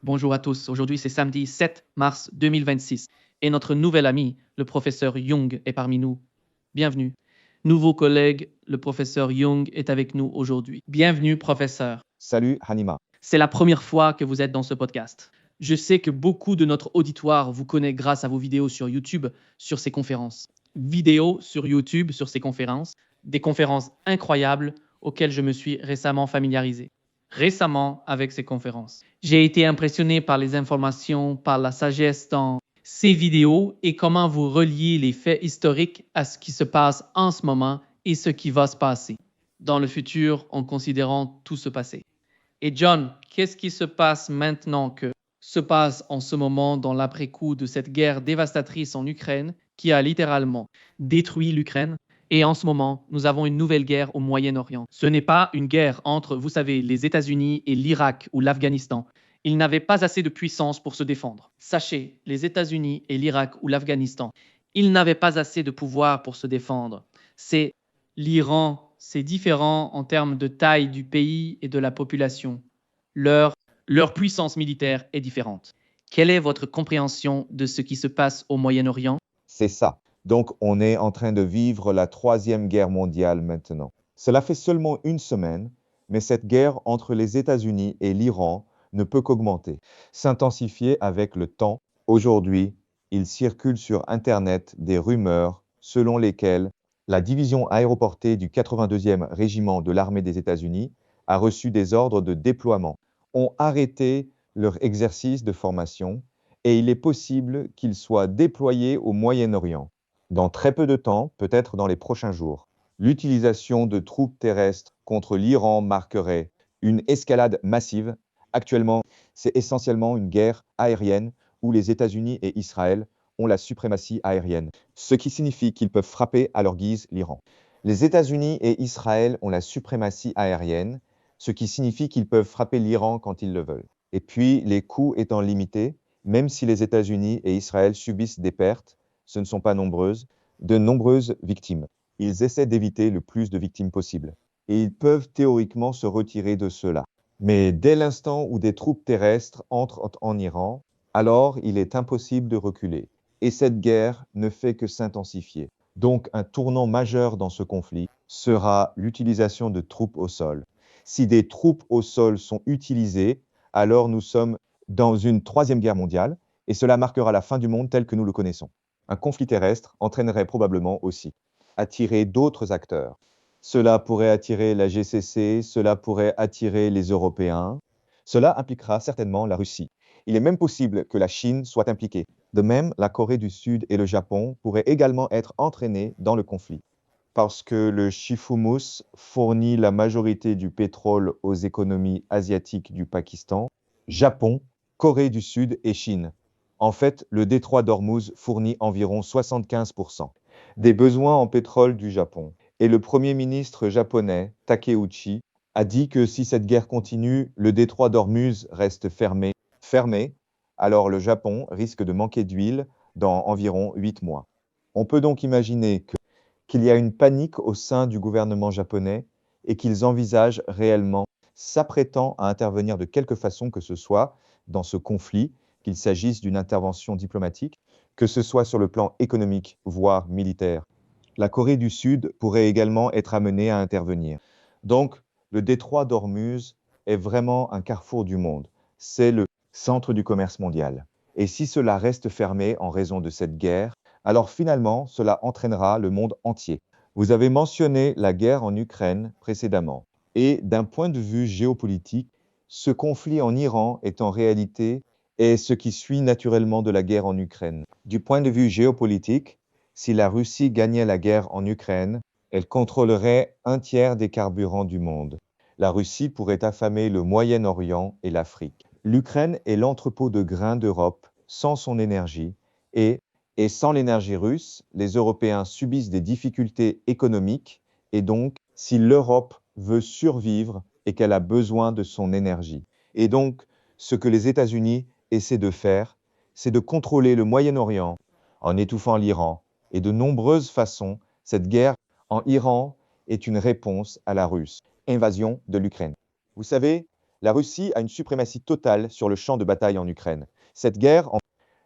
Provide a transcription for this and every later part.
Bonjour à tous. Aujourd'hui, c'est samedi 7 mars 2026 et notre nouvel ami, le professeur Young, est parmi nous. Bienvenue. Nouveau collègue, le professeur Young est avec nous aujourd'hui. Bienvenue, professeur. Salut Hanima. C'est la première fois que vous êtes dans ce podcast. Je sais que beaucoup de notre auditoire vous connaît grâce à vos vidéos sur YouTube sur ces conférences. Vidéos sur YouTube sur ces conférences, des conférences incroyables auxquelles je me suis récemment familiarisé. Récemment avec ces conférences. J'ai été impressionné par les informations, par la sagesse dans ces vidéos et comment vous reliez les faits historiques à ce qui se passe en ce moment et ce qui va se passer dans le futur en considérant tout ce passé. Et John, qu'est-ce qui se passe maintenant que se passe en ce moment dans l'après-coup de cette guerre dévastatrice en Ukraine qui a littéralement détruit l'Ukraine? Et en ce moment, nous avons une nouvelle guerre au Moyen-Orient. Ce n'est pas une guerre entre, vous savez, les États-Unis et l'Irak ou l'Afghanistan. Ils n'avaient pas assez de puissance pour se défendre. Sachez, les États-Unis et l'Irak ou l'Afghanistan, ils n'avaient pas assez de pouvoir pour se défendre. C'est l'Iran, c'est différent en termes de taille du pays et de la population. Leur puissance militaire est différente. Quelle est votre compréhension de ce qui se passe au Moyen-Orient? C'est ça. Donc, on est en train de vivre la Troisième Guerre mondiale maintenant. Cela fait seulement une semaine, mais cette guerre entre les États-Unis et l'Iran ne peut qu'augmenter, s'intensifier avec le temps. Aujourd'hui, il circule sur Internet des rumeurs selon lesquelles la division aéroportée du 82e régiment de l'armée des États-Unis a reçu des ordres de déploiement, ont arrêté leur exercice de formation et il est possible qu'ils soient déployés au Moyen-Orient. Dans très peu de temps, peut-être dans les prochains jours, l'utilisation de troupes terrestres contre l'Iran marquerait une escalade massive. Actuellement, c'est essentiellement une guerre aérienne où les États-Unis et Israël ont la suprématie aérienne, ce qui signifie qu'ils peuvent frapper à leur guise l'Iran. Les États-Unis et Israël ont la suprématie aérienne, ce qui signifie qu'ils peuvent frapper l'Iran quand ils le veulent. Et puis, les coûts étant limités, même si les États-Unis et Israël subissent des pertes, ce ne sont pas nombreuses, de nombreuses victimes. Ils essaient d'éviter le plus de victimes possible. Et ils peuvent théoriquement se retirer de cela. Mais dès l'instant où des troupes terrestres entrent en Iran, alors il est impossible de reculer. Et cette guerre ne fait que s'intensifier. Donc un tournant majeur dans ce conflit sera l'utilisation de troupes au sol. Si des troupes au sol sont utilisées, alors nous sommes dans une troisième guerre mondiale, et cela marquera la fin du monde tel que nous le connaissons. Un conflit terrestre entraînerait probablement aussi attirer d'autres acteurs. Cela pourrait attirer la GCC, cela pourrait attirer les Européens, cela impliquera certainement la Russie. Il est même possible que la Chine soit impliquée. De même, la Corée du Sud et le Japon pourraient également être entraînés dans le conflit. Parce que le Shifumu's fournit la majorité du pétrole aux économies asiatiques du Pakistan, Japon, Corée du Sud et Chine. En fait, le détroit d'Ormuz fournit environ 75% des besoins en pétrole du Japon. Et le Premier ministre japonais, Takeuchi, a dit que si cette guerre continue, le détroit d'Ormuz reste fermé, alors le Japon risque de manquer d'huile dans environ 8 mois. On peut donc imaginer qu'il y a une panique au sein du gouvernement japonais et qu'ils envisagent réellement s'apprêtant à intervenir de quelque façon que ce soit dans ce conflit, qu'il s'agisse d'une intervention diplomatique, que ce soit sur le plan économique, voire militaire. La Corée du Sud pourrait également être amenée à intervenir. Donc, le détroit d'Ormuz est vraiment un carrefour du monde. C'est le centre du commerce mondial. Et si cela reste fermé en raison de cette guerre, alors finalement, cela entraînera le monde entier. Vous avez mentionné la guerre en Ukraine précédemment. Et d'un point de vue géopolitique, ce conflit en Iran est en réalité ce qui suit naturellement de la guerre en Ukraine. Du point de vue géopolitique, si la Russie gagnait la guerre en Ukraine, elle contrôlerait un tiers des carburants du monde. La Russie pourrait affamer le Moyen-Orient et l'Afrique. L'Ukraine est l'entrepôt de grains d'Europe sans son énergie et sans l'énergie russe, les Européens subissent des difficultés économiques et donc, si l'Europe veut survivre et qu'elle a besoin de son énergie. Et donc, ce que les États-Unis essaient de faire, c'est de contrôler le Moyen-Orient en étouffant l'Iran. Et de nombreuses façons, cette guerre en Iran est une réponse à la Russe, invasion de l'Ukraine. Vous savez, La Russie a une suprématie totale sur le champ de bataille en Ukraine. Cette guerre,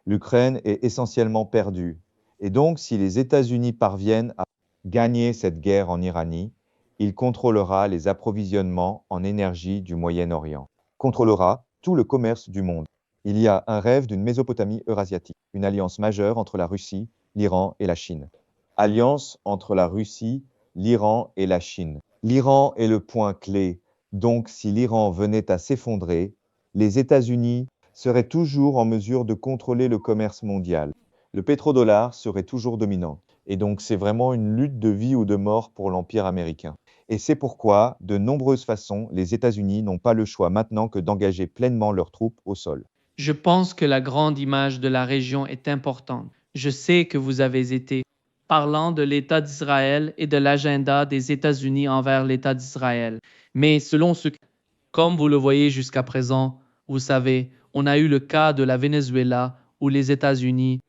l'Ukraine est essentiellement perdue. Et donc, si les États-Unis parviennent à gagner cette guerre en Iran, il contrôlera les approvisionnements en énergie du Moyen-Orient, contrôlera tout le commerce du monde. Il y a un rêve d'une Mésopotamie eurasiatique, une alliance majeure entre la Russie, l'Iran et la Chine. Alliance entre la Russie, l'Iran et la Chine. L'Iran est le point clé. Donc, si l'Iran venait à s'effondrer, les États-Unis seraient toujours en mesure de contrôler le commerce mondial. Le pétrodollar serait toujours dominant. Et donc, c'est vraiment une lutte de vie ou de mort pour l'Empire américain. Et c'est pourquoi, de nombreuses façons, les États-Unis n'ont pas le choix maintenant que d'engager pleinement leurs troupes au sol. Je pense que la grande image de la région est importante. Je sais que vous avez été parlant de l'État d'Israël et de l'agenda des États-Unis envers l'État d'Israël. Mais selon ce que, comme vous le voyez jusqu'à présent, vous savez, on a eu le cas de la Venezuela où les États-Unis,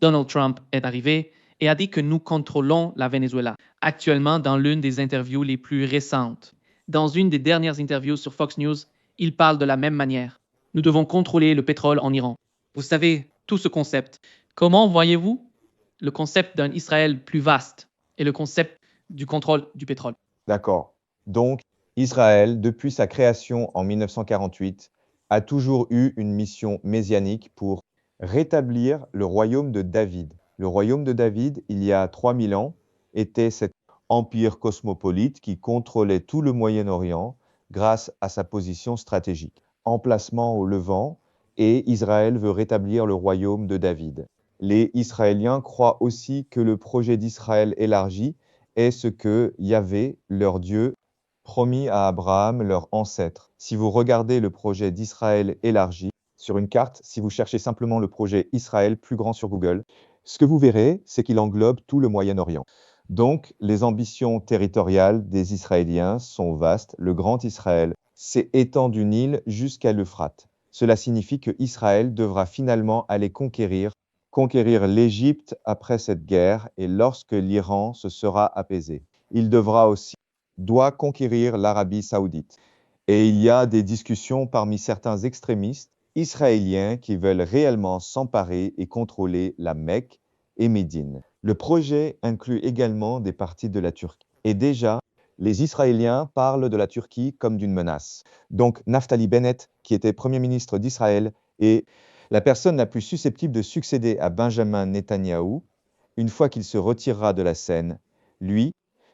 Donald Trump est arrivé et a dit que nous contrôlons la Venezuela. Actuellement, dans l'une des interviews les plus récentes, dans une des dernières interviews sur Fox News, il parle de la même manière. Nous devons contrôler le pétrole en Iran. Vous savez, tout ce concept. Comment voyez-vous le concept d'un Israël plus vaste et le concept du contrôle du pétrole? D'accord. Donc, Israël, depuis sa création en 1948, a toujours eu une mission messianique pour rétablir le royaume de David. Le royaume de David, il y a 3000 ans, était cet empire cosmopolite qui contrôlait tout le Moyen-Orient grâce à sa position stratégique. Emplacement au Levant, et Israël veut rétablir le royaume de David. Les Israéliens croient aussi que le projet d'Israël élargi est ce que Yahvé, leur Dieu, promis à Abraham, leur ancêtre. Si vous regardez le projet d'Israël élargi sur une carte, si vous cherchez simplement le projet Israël plus grand sur Google, ce que vous verrez, c'est qu'il englobe tout le Moyen-Orient. Donc, les ambitions territoriales des Israéliens sont vastes. Le Grand Israël s'étend du Nil jusqu'à l'Euphrate. Cela signifie que Israël devra finalement aller conquérir l'Égypte après cette guerre et lorsque l'Iran se sera apaisé. Il doit conquérir l'Arabie saoudite. Et il y a des discussions parmi certains extrémistes israéliens qui veulent réellement s'emparer et contrôler la Mecque et Médine. Le projet inclut également des parties de la Turquie. Et déjà, les Israéliens parlent de la Turquie comme d'une menace. Donc, Naftali Bennett, qui était Premier ministre d'Israël, est la personne la plus susceptible de succéder à Benjamin Netanyahou, une fois qu'il se retirera de la scène, lui,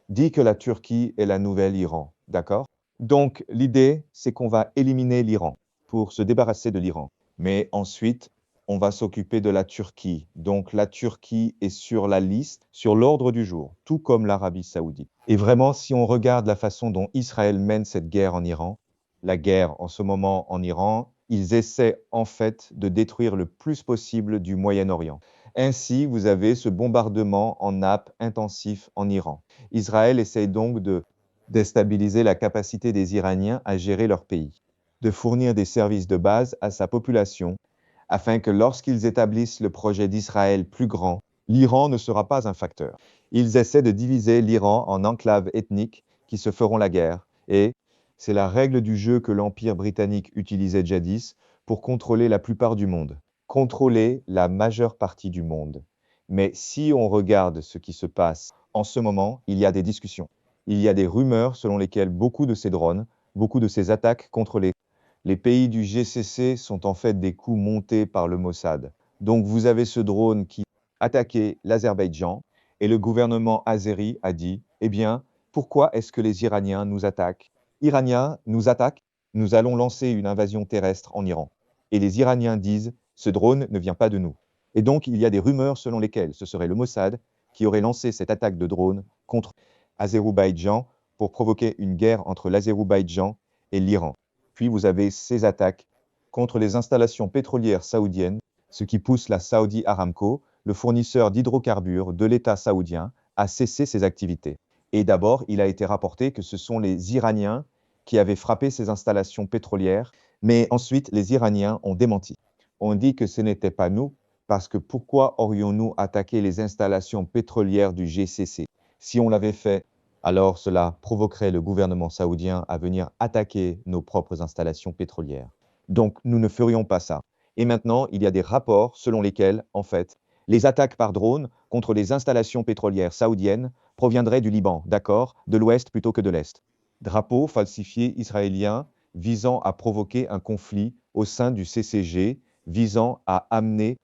dit que la Turquie est la nouvelle Iran. D'accord? Donc, l'idée, c'est qu'on va éliminer l'Iran pour se débarrasser de l'Iran. Mais ensuite, on va s'occuper de la Turquie. Donc, la Turquie est sur la liste, sur l'ordre du jour, tout comme l'Arabie saoudite. Et vraiment, si on regarde la façon dont Israël mène cette guerre en Iran, la guerre en ce moment en Iran, ils essaient en fait de détruire le plus possible du Moyen-Orient. Ainsi, vous avez ce bombardement en nappe intensif en Iran. Israël essaye donc de déstabiliser la capacité des Iraniens à gérer leur pays, de fournir des services de base à sa population, afin que lorsqu'ils établissent le projet d'Israël plus grand, l'Iran ne sera pas un facteur. Ils essaient de diviser l'Iran en enclaves ethniques qui se feront la guerre, et c'est la règle du jeu que l'Empire britannique utilisait jadis pour contrôler la plupart du monde, contrôler la majeure partie du monde. Mais si on regarde ce qui se passe en ce moment, il y a des discussions. Il y a des rumeurs selon lesquelles beaucoup de ces drones, beaucoup de ces attaques contre les pays du GCC sont en fait des coups montés par le Mossad. Donc vous avez ce drone qui attaquait l'Azerbaïdjan et le gouvernement azéri a dit, eh bien, pourquoi est-ce que les Iraniens nous attaquent? Iraniens nous attaquent, nous allons lancer une invasion terrestre en Iran. Et les Iraniens disent, ce drone ne vient pas de nous. Et donc il y a des rumeurs selon lesquelles ce serait le Mossad qui aurait lancé cette attaque de drone contre l'Azerbaïdjan pour provoquer une guerre entre l'Azerbaïdjan et l'Iran. Puis vous avez ces attaques contre les installations pétrolières saoudiennes, ce qui pousse la Saudi Aramco, le fournisseur d'hydrocarbures de l'État saoudien, à cesser ses activités. Et d'abord, il a été rapporté que ce sont les Iraniens qui avaient frappé ces installations pétrolières, mais ensuite les Iraniens ont démenti. On dit que ce n'était pas nous, parce que pourquoi aurions-nous attaqué les installations pétrolières du GCC? Si on l'avait fait, Alors cela provoquerait le gouvernement saoudien à venir attaquer nos propres installations pétrolières. Donc nous ne ferions pas ça. Et maintenant, il y a des rapports selon lesquels, en fait, les attaques par drone contre les installations pétrolières saoudiennes proviendraient du Liban, d'accord, de l'ouest plutôt que de l'est. Drapeaux falsifiés israéliens visant à provoquer un conflit au sein du CCG, visant à amener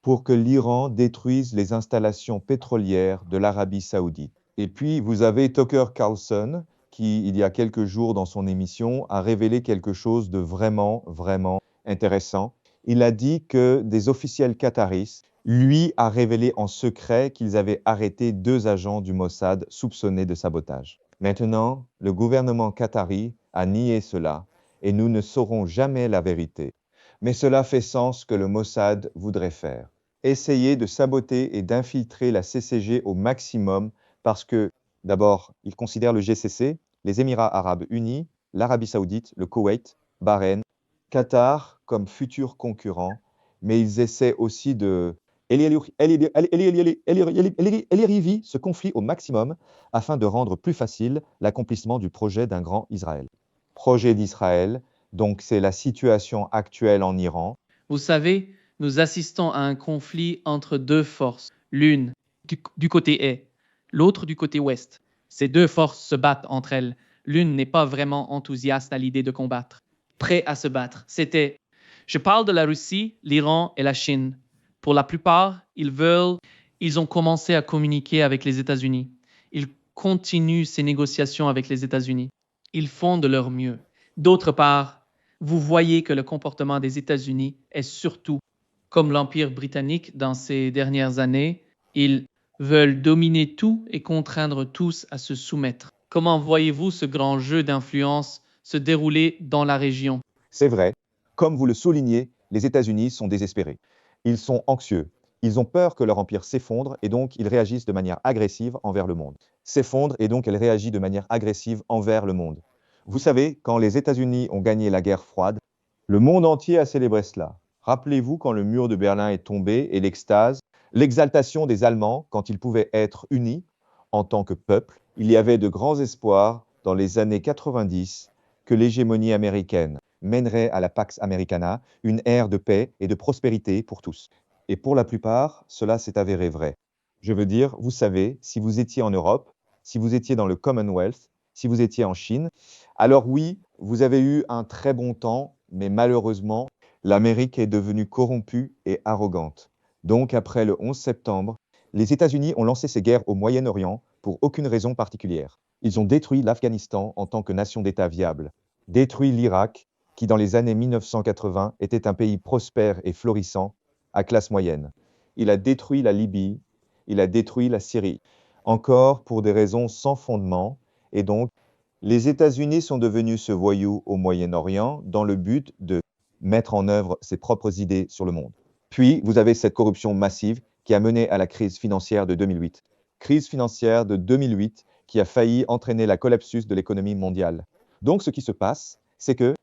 pour que l'Iran détruise les installations pétrolières de l'Arabie saoudite. Et puis, vous avez Tucker Carlson qui, il y a quelques jours dans son émission, a révélé quelque chose de vraiment, vraiment intéressant. Il a dit que des officiels qataris, lui, a révélé en secret qu'ils avaient arrêté 2 agents du Mossad soupçonnés de sabotage. Maintenant, le gouvernement qatari a nié cela et nous ne saurons jamais la vérité. Mais cela fait sens que le Mossad voudrait faire. Essayer de saboter et d'infiltrer la CCG au maximum parce que, d'abord, ils considèrent le GCC, les Émirats arabes unis, l'Arabie saoudite, le Koweït, Bahreïn, Qatar comme futurs concurrents, mais ils essaient aussi de élever ce conflit au maximum afin de rendre plus facile l'accomplissement du projet d'un grand Israël. Projet d'Israël, donc c'est la situation actuelle en Iran. Vous savez, nous assistons à un conflit entre deux forces, l'une du côté est, l'autre du côté ouest. Ces deux forces se battent entre elles. L'une n'est pas vraiment enthousiaste à l'idée de combattre, prêt à se battre. Je parle de la Russie, l'Iran et la Chine. Pour la plupart, ils ont commencé à communiquer avec les États-Unis. Ils continuent ces négociations avec les États-Unis. Ils font de leur mieux. D'autre part, vous voyez que le comportement des États-Unis est surtout comme l'Empire britannique dans ces dernières années. Ils veulent dominer tout et contraindre tous à se soumettre. Comment voyez-vous ce grand jeu d'influence se dérouler dans la région? C'est vrai, comme vous le soulignez, les États-Unis sont désespérés. Ils sont anxieux. Ils ont peur que leur empire s'effondre et donc ils réagissent de manière agressive envers le monde. S'effondre et donc elle réagit de manière agressive envers le monde. Vous savez, quand les États-Unis ont gagné la guerre froide, le monde entier a célébré cela. Rappelez-vous quand le mur de Berlin est tombé et l'extase, l'exaltation des Allemands quand ils pouvaient être unis en tant que peuple. Il y avait de grands espoirs dans les années 90 que l'hégémonie américaine mènerait à la Pax Americana une ère de paix et de prospérité pour tous. Et pour la plupart, cela s'est avéré vrai. Je veux dire, vous savez, si vous étiez en Europe, si vous étiez dans le Commonwealth, si vous étiez en Chine, alors oui, vous avez eu un très bon temps, mais malheureusement, l'Amérique est devenue corrompue et arrogante. Donc après le 11 septembre, les États-Unis ont lancé ces guerres au Moyen-Orient pour aucune raison particulière. Ils ont détruit l'Afghanistan en tant que nation d'État viable, détruit l'Irak, qui dans les années 1980 était un pays prospère et florissant, à classe moyenne. Il a détruit la Libye, il a détruit la Syrie, encore pour des raisons sans fondement, et donc les États-Unis sont devenus ce voyou au Moyen-Orient dans le but de mettre en œuvre ses propres idées sur le monde. Puis, vous avez cette corruption massive qui a mené à la crise financière de 2008. Crise financière de 2008 qui a failli entraîner la collapsus de l'économie mondiale. Donc, ce qui se passe, c'est que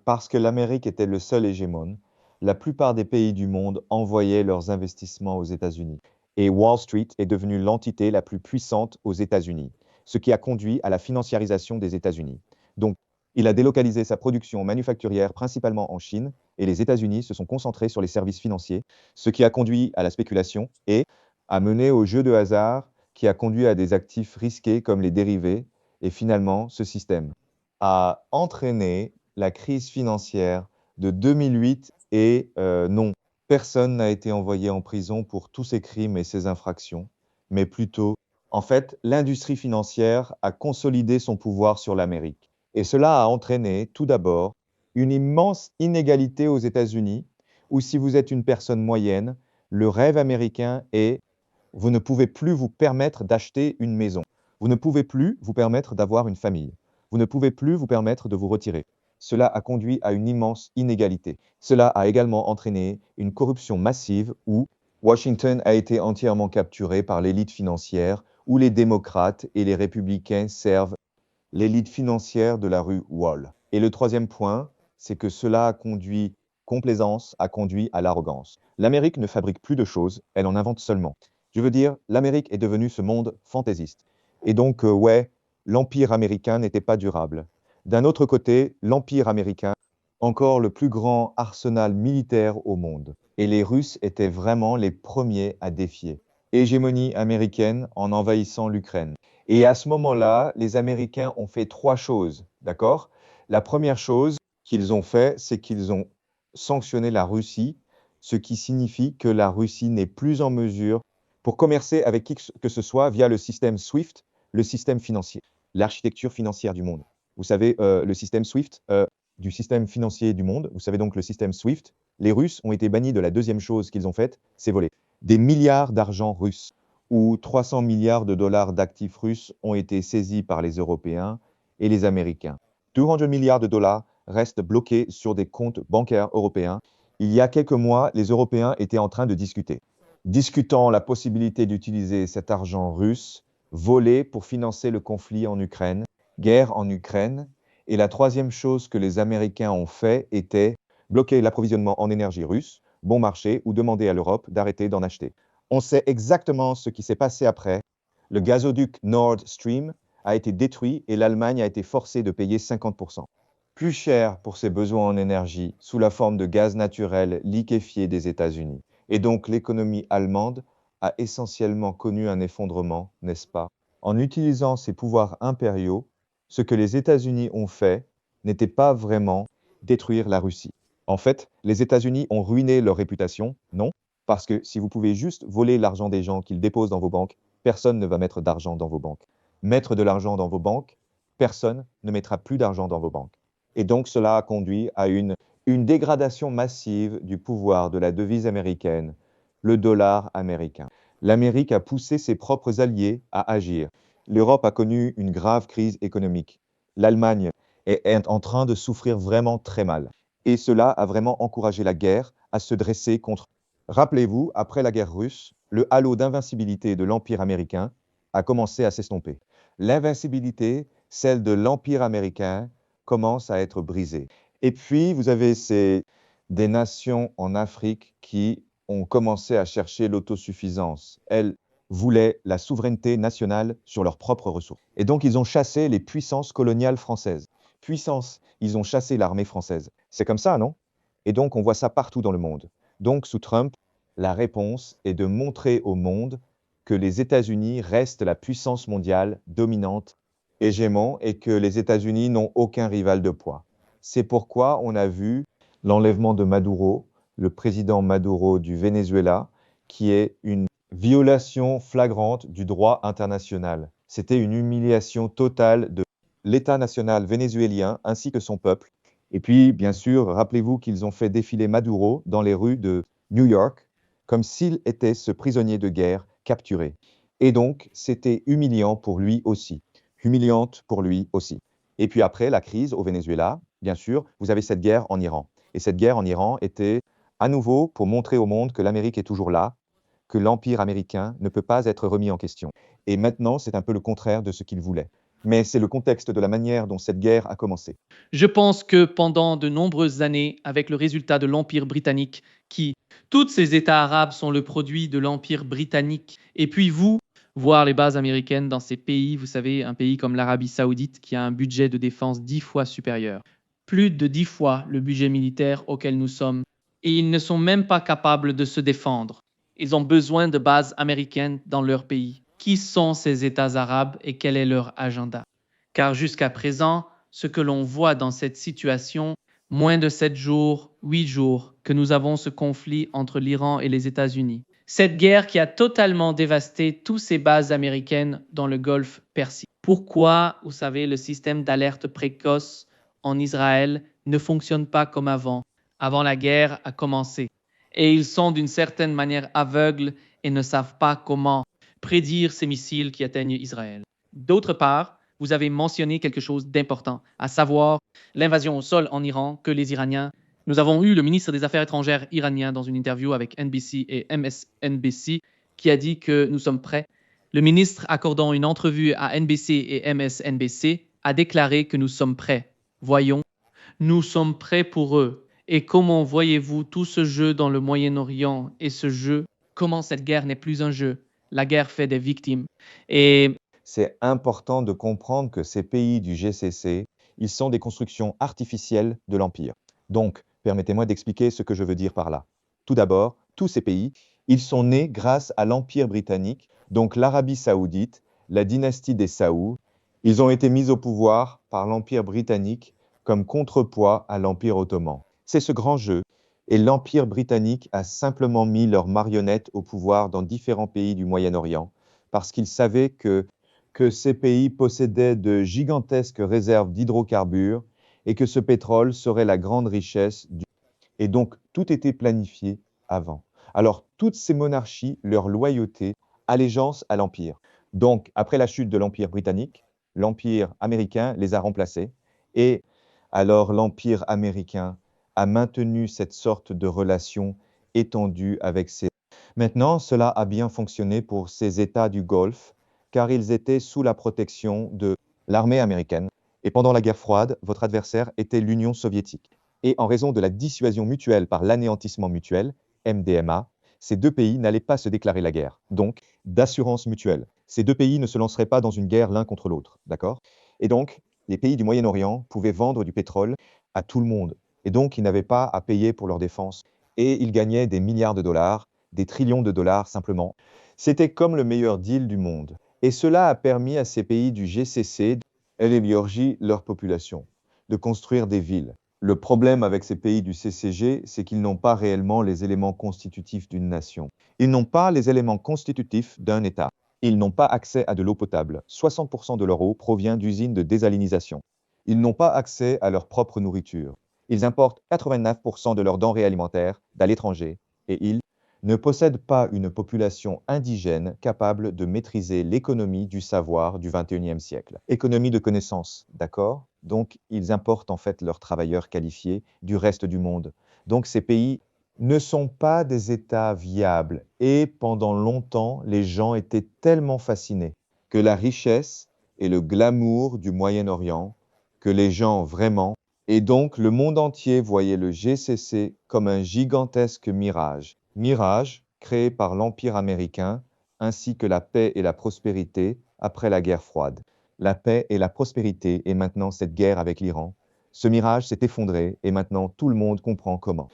parce que l'Amérique était le seul hégémone, la plupart des pays du monde envoyaient leurs investissements aux États-Unis. Et Wall Street est devenue l'entité la plus puissante aux États-Unis, ce qui a conduit à la financiarisation des États-Unis. Donc, il a délocalisé sa production manufacturière principalement en Chine et les États-Unis se sont concentrés sur les services financiers, ce qui a conduit à la spéculation et a mené au jeu de hasard qui a conduit à des actifs risqués comme les dérivés. Et finalement, ce système a entraîné la crise financière de 2008 et non, personne n'a été envoyé en prison pour tous ces crimes et ces infractions, mais plutôt, en fait, l'industrie financière a consolidé son pouvoir sur l'Amérique. Et cela a entraîné, tout d'abord, une immense inégalité aux États-Unis, où si vous êtes une personne moyenne, le rêve américain est, vous ne pouvez plus vous permettre d'acheter une maison. Vous ne pouvez plus vous permettre d'avoir une famille. Vous ne pouvez plus vous permettre de vous retirer. Cela a conduit à une immense inégalité. Cela a également entraîné une corruption massive où Washington a été entièrement capturé par l'élite financière, où les démocrates et les républicains servent l'élite financière de la rue Wall. Et le troisième point, c'est que cela a conduit, complaisance a conduit à l'arrogance. L'Amérique ne fabrique plus de choses, elle en invente seulement. Je veux dire, l'Amérique est devenue ce monde fantaisiste. Et donc, ouais, l'Empire américain n'était pas durable. D'un autre côté, l'Empire américain, encore le plus grand arsenal militaire au monde. Et les Russes étaient vraiment les premiers à défier. Hégémonie américaine en envahissant l'Ukraine. Et à ce moment-là, les Américains ont fait trois choses, d'accord? La première chose qu'ils ont fait, c'est qu'ils ont sanctionné la Russie, ce qui signifie que la Russie n'est plus en mesure pour commercer avec qui que ce soit via le système SWIFT, le système financier, l'architecture financière du monde. Vous savez, le système SWIFT du système financier du monde, vous savez donc le système SWIFT, les Russes ont été bannis de la deuxième chose qu'ils ont faite, c'est voler. Des milliards d'argent russes ou 300 milliards de dollars d'actifs russes ont été saisis par les Européens et les Américains. 200 milliards de dollars restent bloqués sur des comptes bancaires européens. Il y a quelques mois, les Européens étaient en train de discutant la possibilité d'utiliser cet argent russe volé pour financer le conflit en Ukraine, guerre en Ukraine. Et la troisième chose que les Américains ont fait était bloquer l'approvisionnement en énergie russe, bon marché, ou demander à l'Europe d'arrêter d'en acheter. On sait exactement ce qui s'est passé après. Le gazoduc Nord Stream a été détruit et l'Allemagne a été forcée de payer 50% plus cher pour ses besoins en énergie sous la forme de gaz naturel liquéfié des États-Unis. Et donc l'économie allemande a essentiellement connu un effondrement, n'est-ce pas? En utilisant ses pouvoirs impériaux, ce que les États-Unis ont fait n'était pas vraiment détruire la Russie. En fait, les États-Unis ont ruiné leur réputation, non? Parce que si vous pouvez juste voler l'argent des gens qu'ils déposent dans vos banques, personne ne va mettre d'argent dans vos banques. Mettre de l'argent dans vos banques, personne ne mettra plus d'argent dans vos banques. Et donc cela a conduit à une dégradation massive du pouvoir de la devise américaine, le dollar américain. L'Amérique a poussé ses propres alliés à agir. L'Europe a connu une grave crise économique. L'Allemagne est en train de souffrir vraiment très mal. Et cela a vraiment encouragé la guerre à se dresser contre. Rappelez-vous, après la guerre russe, le halo d'invincibilité de l'Empire américain a commencé à s'estomper. L'invincibilité, celle de l'Empire américain, commence à être brisée. Et puis, vous avez des nations en Afrique qui ont commencé à chercher l'autosuffisance. Elles voulaient la souveraineté nationale sur leurs propres ressources. Et donc, ils ont chassé les puissances coloniales françaises. Ils ont chassé l'armée française. C'est comme ça, non? Et donc, on voit ça partout dans le monde. Donc, sous Trump, la réponse est de montrer au monde que les États-Unis restent la puissance mondiale dominante, hégémon, et que les États-Unis n'ont aucun rival de poids. C'est pourquoi on a vu l'enlèvement de Maduro, le président Maduro du Venezuela, qui est une violation flagrante du droit international. C'était une humiliation totale de l'État national vénézuélien ainsi que son peuple. Et puis, bien sûr, rappelez-vous qu'ils ont fait défiler Maduro dans les rues de New York comme s'il était ce prisonnier de guerre capturé. Et donc, c'était humiliant pour lui aussi. Humiliante pour lui aussi. Et puis après, la crise au Venezuela, bien sûr, vous avez cette guerre en Iran. Et cette guerre en Iran était à nouveau pour montrer au monde que l'Amérique est toujours là, que l'Empire américain ne peut pas être remis en question. Et maintenant, c'est un peu le contraire de ce qu'il voulait. Mais c'est le contexte de la manière dont cette guerre a commencé. Je pense que pendant de nombreuses années, avec le résultat de l'Empire britannique, tous ces États arabes sont le produit de l'Empire britannique, et puis voir les bases américaines dans ces pays, vous savez, un pays comme l'Arabie saoudite qui a un budget de défense 10 fois supérieur, plus de 10 fois le budget militaire auquel nous sommes, et ils ne sont même pas capables de se défendre. Ils ont besoin de bases américaines dans leur pays. Qui sont ces États arabes et quel est leur agenda? Car jusqu'à présent, ce que l'on voit dans cette situation, moins de 7 jours, 8 jours, que nous avons ce conflit entre l'Iran et les États-Unis. Cette guerre qui a totalement dévasté toutes ces bases américaines dans le Golfe Persique. Pourquoi, vous savez, le système d'alerte précoce en Israël ne fonctionne pas comme avant la guerre a commencé? Et ils sont d'une certaine manière aveugles et ne savent pas comment prédire ces missiles qui atteignent Israël. D'autre part, vous avez mentionné quelque chose d'important, à savoir l'invasion au sol en Iran que les Iraniens. Nous avons eu le ministre des Affaires étrangères iranien dans une interview avec NBC et MSNBC qui a dit que nous sommes prêts. Le ministre, accordant une entrevue à NBC et MSNBC, a déclaré que nous sommes prêts. Voyons, nous sommes prêts pour eux. Et comment voyez-vous tout ce jeu dans le Moyen-Orient et ce jeu? Comment cette guerre n'est plus un jeu? La guerre fait des victimes. Et c'est important de comprendre que ces pays du GCC, ils sont des constructions artificielles de l'Empire. Donc, permettez-moi d'expliquer ce que je veux dire par là. Tout d'abord, tous ces pays, ils sont nés grâce à l'Empire britannique, donc l'Arabie saoudite, la dynastie des Saouds. Ils ont été mis au pouvoir par l'Empire britannique comme contrepoids à l'Empire ottoman. C'est ce grand jeu, et l'Empire britannique a simplement mis leurs marionnettes au pouvoir dans différents pays du Moyen-Orient, parce qu'ils savaient que ces pays possédaient de gigantesques réserves d'hydrocarbures et que ce pétrole serait la grande richesse du... Et donc, tout était planifié avant. Alors, toutes ces monarchies, leur loyauté, allégeance à l'Empire. Donc, après la chute de l'Empire britannique, l'Empire américain les a remplacés. Et alors, l'Empire américain a maintenu cette sorte de relation étendue avec ces... Maintenant, cela a bien fonctionné pour ces États du Golfe, car ils étaient sous la protection de l'armée américaine. Et pendant la guerre froide, votre adversaire était l'Union soviétique. Et en raison de la dissuasion mutuelle par l'anéantissement mutuel, MDMA, ces deux pays n'allaient pas se déclarer la guerre. Donc, d'assurance mutuelle. Ces deux pays ne se lanceraient pas dans une guerre l'un contre l'autre, d'accord? Et donc, les pays du Moyen-Orient pouvaient vendre du pétrole à tout le monde. Et donc, ils n'avaient pas à payer pour leur défense. Et ils gagnaient des milliards de dollars, des trillions de dollars simplement. C'était comme le meilleur deal du monde. Et cela a permis à ces pays du GCC d'améliorer leur population, de construire des villes. Le problème avec ces pays du CCG, c'est qu'ils n'ont pas réellement les éléments constitutifs d'une nation. Ils n'ont pas les éléments constitutifs d'un État. Ils n'ont pas accès à de l'eau potable. 60% de leur eau provient d'usines de désalinisation. Ils n'ont pas accès à leur propre nourriture. Ils importent 89% de leurs denrées alimentaires d'à l'étranger et ils ne possèdent pas une population indigène capable de maîtriser l'économie du savoir du 21e siècle. Économie de connaissance, d'accord? Donc, ils importent en fait leurs travailleurs qualifiés du reste du monde. Donc, ces pays ne sont pas des États viables. Et pendant longtemps, les gens étaient tellement fascinés que la richesse et le glamour du Moyen-Orient, que les gens vraiment, et donc le monde entier voyait le GCC comme un gigantesque mirage. Mirage créé par l'Empire américain, ainsi que la paix et la prospérité après la guerre froide. La paix et la prospérité et maintenant cette guerre avec l'Iran. Ce mirage s'est effondré et maintenant tout le monde comprend comment.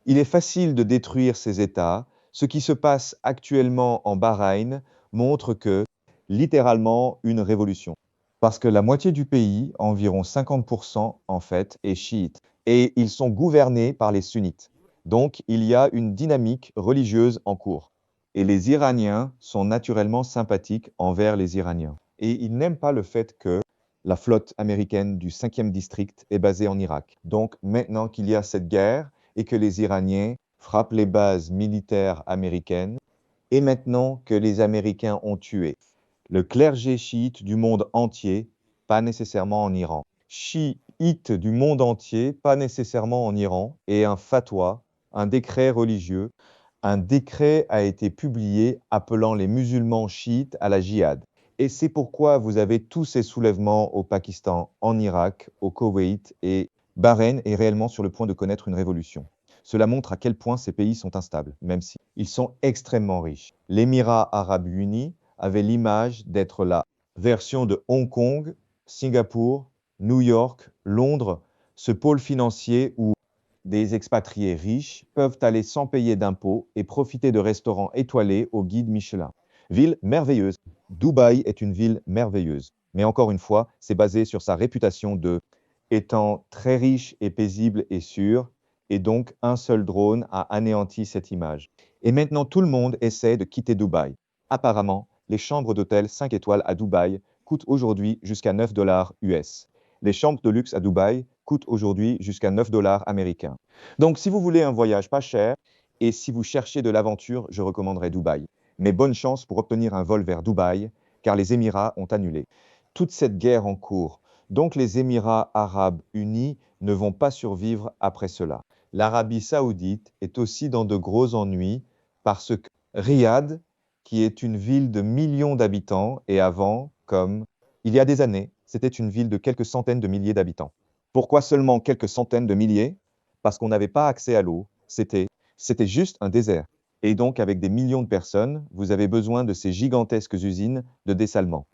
Il est facile de détruire ces États. Ce qui se passe actuellement en Bahreïn montre que, littéralement, une révolution. Parce que la moitié du pays, environ 50% en fait, est chiite. Et ils sont gouvernés par les sunnites. Donc, il y a une dynamique religieuse en cours. Et les Iraniens sont naturellement sympathiques envers les Iraniens. Et ils n'aiment pas le fait que la flotte américaine du 5e district est basée en Irak. Donc, maintenant qu'il y a cette guerre et que les Iraniens frappent les bases militaires américaines, et maintenant que les Américains ont tué le clergé chiite du monde entier, pas nécessairement en Iran. Chiite du monde entier, pas nécessairement en Iran, et un fatwa, un décret religieux, un décret a été publié appelant les musulmans chiites à la djihad. Et c'est pourquoi vous avez tous ces soulèvements au Pakistan, en Irak, au Koweït, et Bahreïn est réellement sur le point de connaître une révolution. Cela montre à quel point ces pays sont instables, même s'ils sont extrêmement riches. L'Émirat arabe uni avait l'image d'être la version de Hong Kong, Singapour, New York, Londres, ce pôle financier où des expatriés riches peuvent aller sans payer d'impôts et profiter de restaurants étoilés au guide Michelin. Ville merveilleuse. Dubaï est une ville merveilleuse. Mais encore une fois, c'est basé sur sa réputation de étant très riche et paisible et sûr, et donc un seul drone a anéanti cette image. Et maintenant, tout le monde essaie de quitter Dubaï. Apparemment, les chambres d'hôtel 5 étoiles à Dubaï coûtent aujourd'hui jusqu'à 9 dollars US. Les chambres de luxe à Dubaï coûtent aujourd'hui jusqu'à 9 dollars américains. Donc, si vous voulez un voyage pas cher et si vous cherchez de l'aventure, je recommanderais Dubaï. Mais bonne chance pour obtenir un vol vers Dubaï, car les Émirats ont annulé. Toute cette guerre en cours, donc les Émirats arabes unis ne vont pas survivre après cela. L'Arabie saoudite est aussi dans de gros ennuis parce que Riyad, qui est une ville de millions d'habitants, et avant, comme il y a des années, c'était une ville de quelques centaines de milliers d'habitants. Pourquoi seulement quelques centaines de milliers? Parce qu'on n'avait pas accès à l'eau, c'était juste un désert. Et donc, avec des millions de personnes, vous avez besoin de ces gigantesques usines de dessalement.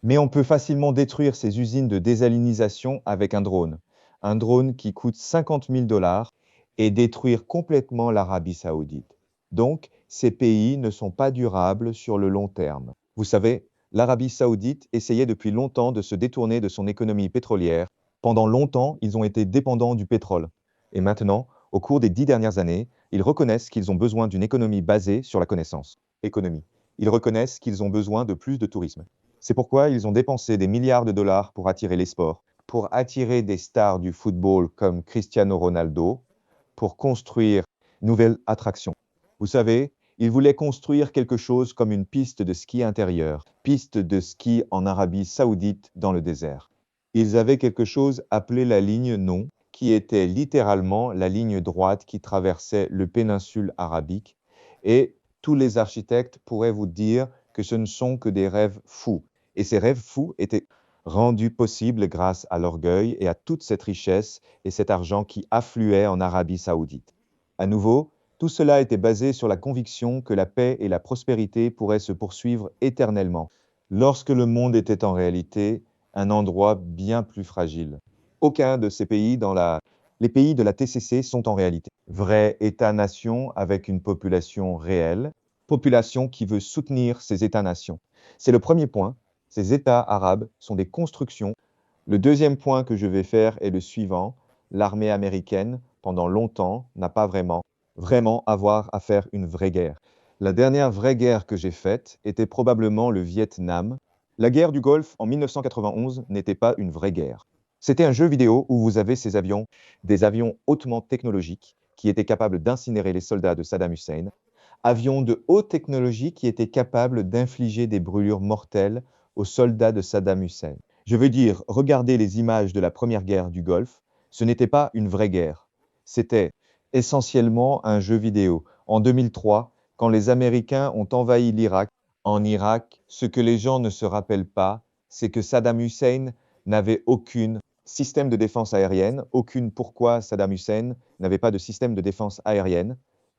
Mais on peut facilement détruire ces usines de désalinisation avec un drone. Un drone qui coûte 50 000 dollars et détruire complètement l'Arabie saoudite. Donc, ces pays ne sont pas durables sur le long terme. Vous savez, l'Arabie saoudite essayait depuis longtemps de se détourner de son économie pétrolière. Pendant longtemps, ils ont été dépendants du pétrole. Et maintenant, au cours des 10 dernières années, ils reconnaissent qu'ils ont besoin d'une économie basée sur la connaissance. Économie. Ils reconnaissent qu'ils ont besoin de plus de tourisme. C'est pourquoi ils ont dépensé des milliards de dollars pour attirer les sports, pour attirer des stars du football comme Cristiano Ronaldo, pour construire de nouvelles attractions. Vous savez, ils voulaient construire quelque chose comme une piste de ski intérieure, piste de ski en Arabie saoudite dans le désert. Ils avaient quelque chose appelé la ligne non, qui était littéralement la ligne droite qui traversait le péninsule arabique, et tous les architectes pourraient vous dire que ce ne sont que des rêves fous. Et ces rêves fous étaient rendus possibles grâce à l'orgueil et à toute cette richesse et cet argent qui affluait en Arabie saoudite. À nouveau, tout cela était basé sur la conviction que la paix et la prospérité pourraient se poursuivre éternellement, lorsque le monde était en réalité un endroit bien plus fragile. Aucun de ces pays les pays de la TCC sont en réalité vrais États-nations avec une population réelle, population qui veut soutenir ces États-nations. C'est le premier point. Ces États arabes sont des constructions. Le deuxième point que je vais faire est le suivant. L'armée américaine, pendant longtemps, n'a pas vraiment avoir à faire une vraie guerre. La dernière vraie guerre que j'ai faite était probablement le Vietnam. La guerre du Golfe en 1991 n'était pas une vraie guerre. C'était un jeu vidéo où vous avez ces avions, des avions hautement technologiques qui étaient capables d'incinérer les soldats de Saddam Hussein, avions de haute technologie qui étaient capables d'infliger des brûlures mortelles aux soldats de Saddam Hussein. Je veux dire, regardez les images de la première guerre du Golfe, ce n'était pas une vraie guerre. C'était essentiellement un jeu vidéo. En 2003, quand les Américains ont envahi l'Irak, en Irak, ce que les gens ne se rappellent pas, c'est que Saddam Hussein n'avait aucun système de défense aérienne. Pourquoi Saddam Hussein n'avait pas de système de défense aérienne?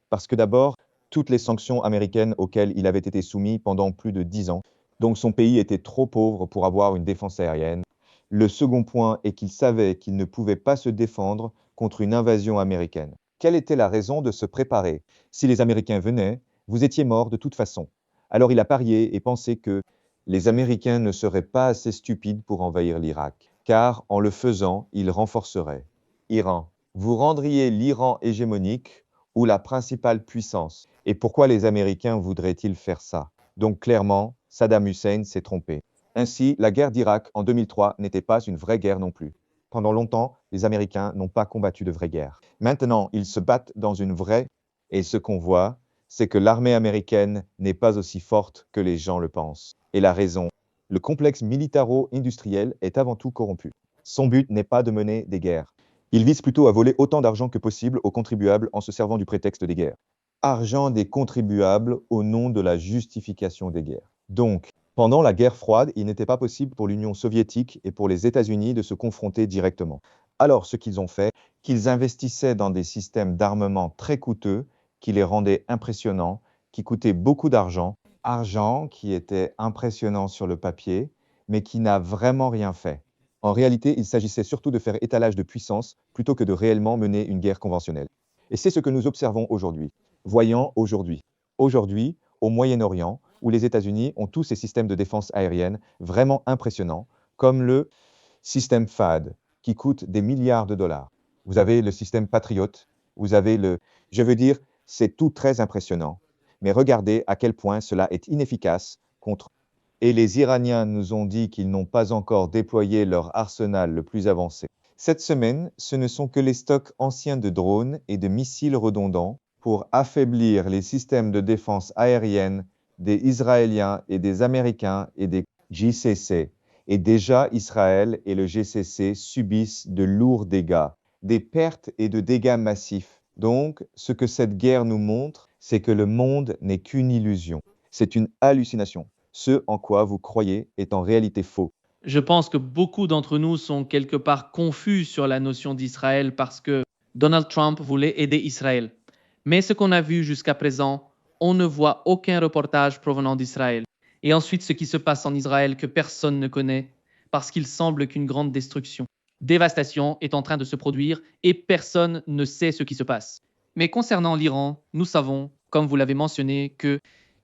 Parce que d'abord, toutes les sanctions américaines auxquelles il avait été soumis pendant plus de 10 ans. Donc son pays était trop pauvre pour avoir une défense aérienne. Le second point est qu'il savait qu'il ne pouvait pas se défendre contre une invasion américaine. Quelle était la raison de se préparer? Si les Américains venaient, vous étiez mort de toute façon. Alors il a parié et pensé que les Américains ne seraient pas assez stupides pour envahir l'Irak, car en le faisant, ils renforceraient. Iran. Vous rendriez l'Iran hégémonique ou la principale puissance. Et pourquoi les Américains voudraient-ils faire ça? Donc clairement, Saddam Hussein s'est trompé. Ainsi, la guerre d'Irak en 2003 n'était pas une vraie guerre non plus. Pendant longtemps, les Américains n'ont pas combattu de vraie guerre. Maintenant, ils se battent dans une vraie, et ce qu'on voit, c'est que l'armée américaine n'est pas aussi forte que les gens le pensent. Et la raison, le complexe militaro-industriel est avant tout corrompu. Son but n'est pas de mener des guerres. Il vise plutôt à voler autant d'argent que possible aux contribuables en se servant du prétexte des guerres. Argent des contribuables au nom de la justification des guerres. Donc, pendant la guerre froide, il n'était pas possible pour l'Union soviétique et pour les États-Unis de se confronter directement. Alors, ce qu'ils ont fait, qu'ils investissaient dans des systèmes d'armement très coûteux, qui les rendaient impressionnants, qui coûtaient beaucoup d'argent, argent qui était impressionnant sur le papier, mais qui n'a vraiment rien fait. En réalité, il s'agissait surtout de faire étalage de puissance plutôt que de réellement mener une guerre conventionnelle. Et c'est ce que nous observons aujourd'hui. Voyons aujourd'hui. Aujourd'hui, au Moyen-Orient, où les États-Unis ont tous ces systèmes de défense aérienne vraiment impressionnants, comme le système THAAD, qui coûte des milliards de dollars. Vous avez le système Patriot, vous avez Je veux dire, c'est tout très impressionnant. Mais regardez à quel point cela est inefficace contre. Et les Iraniens nous ont dit qu'ils n'ont pas encore déployé leur arsenal le plus avancé. Cette semaine, ce ne sont que les stocks anciens de drones et de missiles redondants pour affaiblir les systèmes de défense aérienne des Israéliens et des Américains et des JCC. Et déjà, Israël et le GCC subissent de lourds dégâts, des pertes et de dégâts massifs. Donc, ce que cette guerre nous montre, c'est que le monde n'est qu'une illusion. C'est une hallucination. Ce en quoi vous croyez est en réalité faux. Je pense que beaucoup d'entre nous sont quelque part confus sur la notion d'Israël parce que Donald Trump voulait aider Israël. Mais ce qu'on a vu jusqu'à présent, on ne voit aucun reportage provenant d'Israël. Et ensuite, ce qui se passe en Israël que personne ne connaît, parce qu'il semble qu'une grande destruction, dévastation est en train de se produire et personne ne sait ce qui se passe. Mais concernant l'Iran, nous savons, comme vous l'avez mentionné, que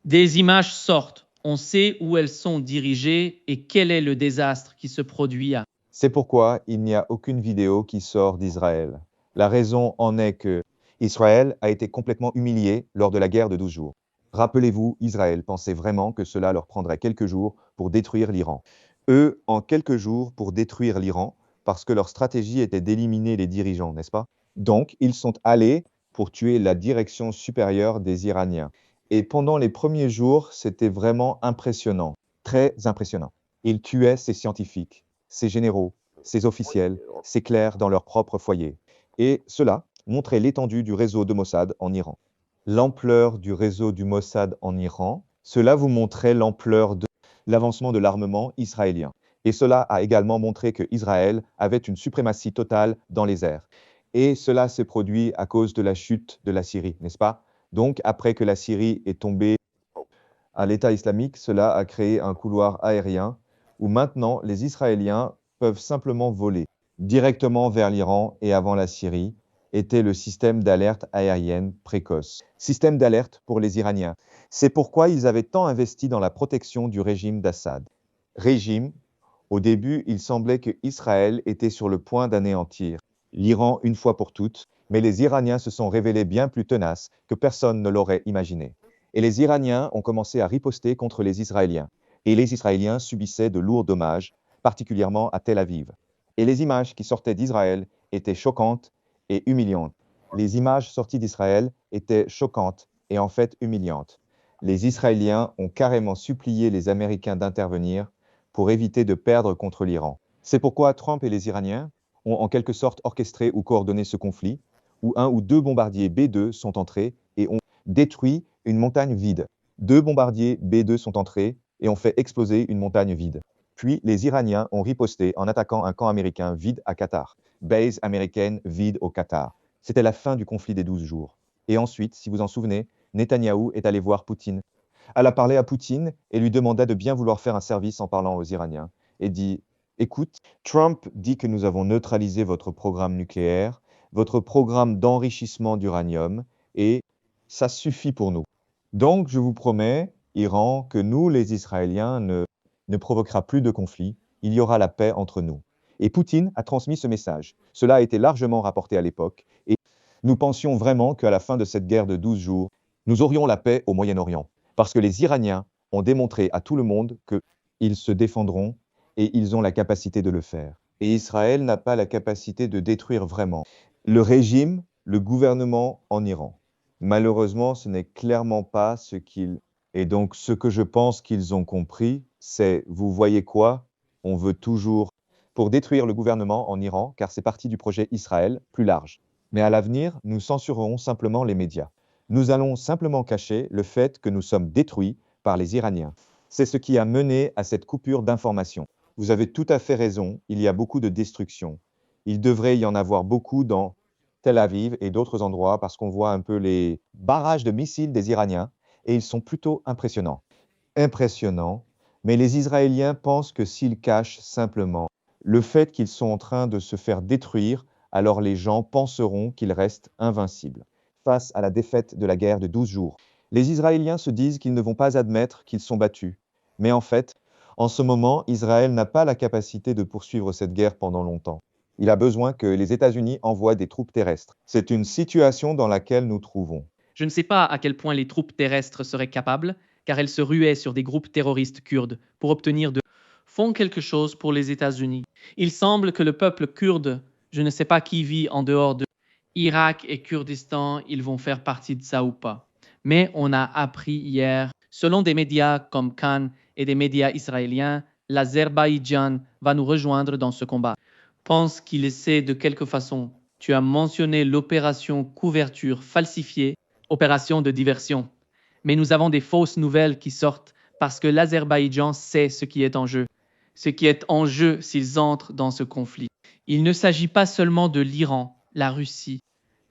des images sortent. On sait où elles sont dirigées et quel est le désastre qui se produit à. C'est pourquoi il n'y a aucune vidéo qui sort d'Israël. La raison en est que Israël a été complètement humilié lors de la guerre de 12 jours. Rappelez-vous, Israël pensait vraiment que cela leur prendrait quelques jours pour détruire l'Iran. Eux, en quelques jours pour détruire l'Iran, parce que leur stratégie était d'éliminer les dirigeants, n'est-ce pas? Donc, ils sont allés pour tuer la direction supérieure des Iraniens. Et pendant les premiers jours, c'était vraiment impressionnant, très impressionnant. Ils tuaient ces scientifiques, ces généraux, ces officiels, ces clercs dans leur propre foyer. Et cela montrait l'étendue du réseau de Mossad en Iran. L'ampleur du réseau du Mossad en Iran, cela vous montrait l'ampleur de l'avancement de l'armement israélien. Et cela a également montré que Israël avait une suprématie totale dans les airs. Et cela s'est produit à cause de la chute de la Syrie, n'est-ce pas? Donc, après que la Syrie est tombée à l'État islamique, cela a créé un couloir aérien où maintenant les Israéliens peuvent simplement voler directement vers l'Iran et avant la Syrie était le système d'alerte aérienne précoce. Système d'alerte pour les Iraniens. C'est pourquoi ils avaient tant investi dans la protection du régime d'Assad. Régime, au début, il semblait que Israël était sur le point d'anéantir l'Iran une fois pour toutes, mais les Iraniens se sont révélés bien plus tenaces que personne ne l'aurait imaginé. Et les Iraniens ont commencé à riposter contre les Israéliens. Et les Israéliens subissaient de lourds dommages, particulièrement à Tel Aviv. Et les images qui sortaient d'Israël étaient choquantes et humiliantes. Les images sorties d'Israël étaient choquantes et en fait humiliantes. Les Israéliens ont carrément supplié les Américains d'intervenir pour éviter de perdre contre l'Iran. C'est pourquoi Trump et les Iraniens ont en quelque sorte orchestré ou coordonné ce conflit, où un ou deux bombardiers B-2 sont entrés et ont détruit une montagne vide. Deux bombardiers B-2 sont entrés et ont fait exploser une montagne vide. Puis les Iraniens ont riposté en attaquant un camp américain vide à Qatar. Base américaine vide au Qatar. C'était la fin du conflit des 12 jours. Et ensuite, si vous en souvenez, Netanyahou est allé voir Poutine. Elle a parlé à Poutine et lui demanda de bien vouloir faire un service en parlant aux Iraniens. Et dit, écoute, Trump dit que nous avons neutralisé votre programme nucléaire, votre programme d'enrichissement d'uranium, et ça suffit pour nous. Donc, je vous promets, Iran, que nous, les Israéliens, ne provoquera plus de conflit, il y aura la paix entre nous. Et Poutine a transmis ce message. Cela a été largement rapporté à l'époque, et nous pensions vraiment qu'à la fin de cette guerre de 12 jours, nous aurions la paix au Moyen-Orient. Parce que les Iraniens ont démontré à tout le monde qu'ils se défendront et ils ont la capacité de le faire. Et Israël n'a pas la capacité de détruire vraiment le régime, le gouvernement en Iran. Malheureusement, ce n'est clairement pas ce qu'ils... Et donc, ce que je pense qu'ils ont compris, c'est, vous voyez quoi? On veut toujours pour détruire le gouvernement en Iran, car c'est partie du projet Israël plus large. Mais à l'avenir, nous censurerons simplement les médias. Nous allons simplement cacher le fait que nous sommes détruits par les Iraniens. C'est ce qui a mené à cette coupure d'information. Vous avez tout à fait raison, il y a beaucoup de destruction. Il devrait y en avoir beaucoup dans Tel Aviv et d'autres endroits parce qu'on voit un peu les barrages de missiles des Iraniens et ils sont plutôt impressionnants. Impressionnants, mais les Israéliens pensent que s'ils cachent simplement le fait qu'ils sont en train de se faire détruire, alors les gens penseront qu'ils restent invincibles face à la défaite de la guerre de 12 jours. Les Israéliens se disent qu'ils ne vont pas admettre qu'ils sont battus. Mais en fait, en ce moment, Israël n'a pas la capacité de poursuivre cette guerre pendant longtemps. Il a besoin que les États-Unis envoient des troupes terrestres. C'est une situation dans laquelle nous trouvons. Je ne sais pas à quel point les troupes terrestres seraient capables, car elles se ruaient sur des groupes terroristes kurdes pour obtenir de font quelque chose pour les États-Unis. Il semble que le peuple kurde, je ne sais pas qui vit en dehors de Irak et Kurdistan, ils vont faire partie de ça ou pas. Mais on a appris hier, selon des médias comme Cannes et des médias israéliens, l'Azerbaïdjan va nous rejoindre dans ce combat. Pense qu'il essaie de quelque façon. Tu as mentionné l'opération couverture falsifiée, opération de diversion. Mais nous avons des fausses nouvelles qui sortent parce que l'Azerbaïdjan sait ce qui est en jeu. Ce qui est en jeu s'ils entrent dans ce conflit. Il ne s'agit pas seulement de l'Iran, la Russie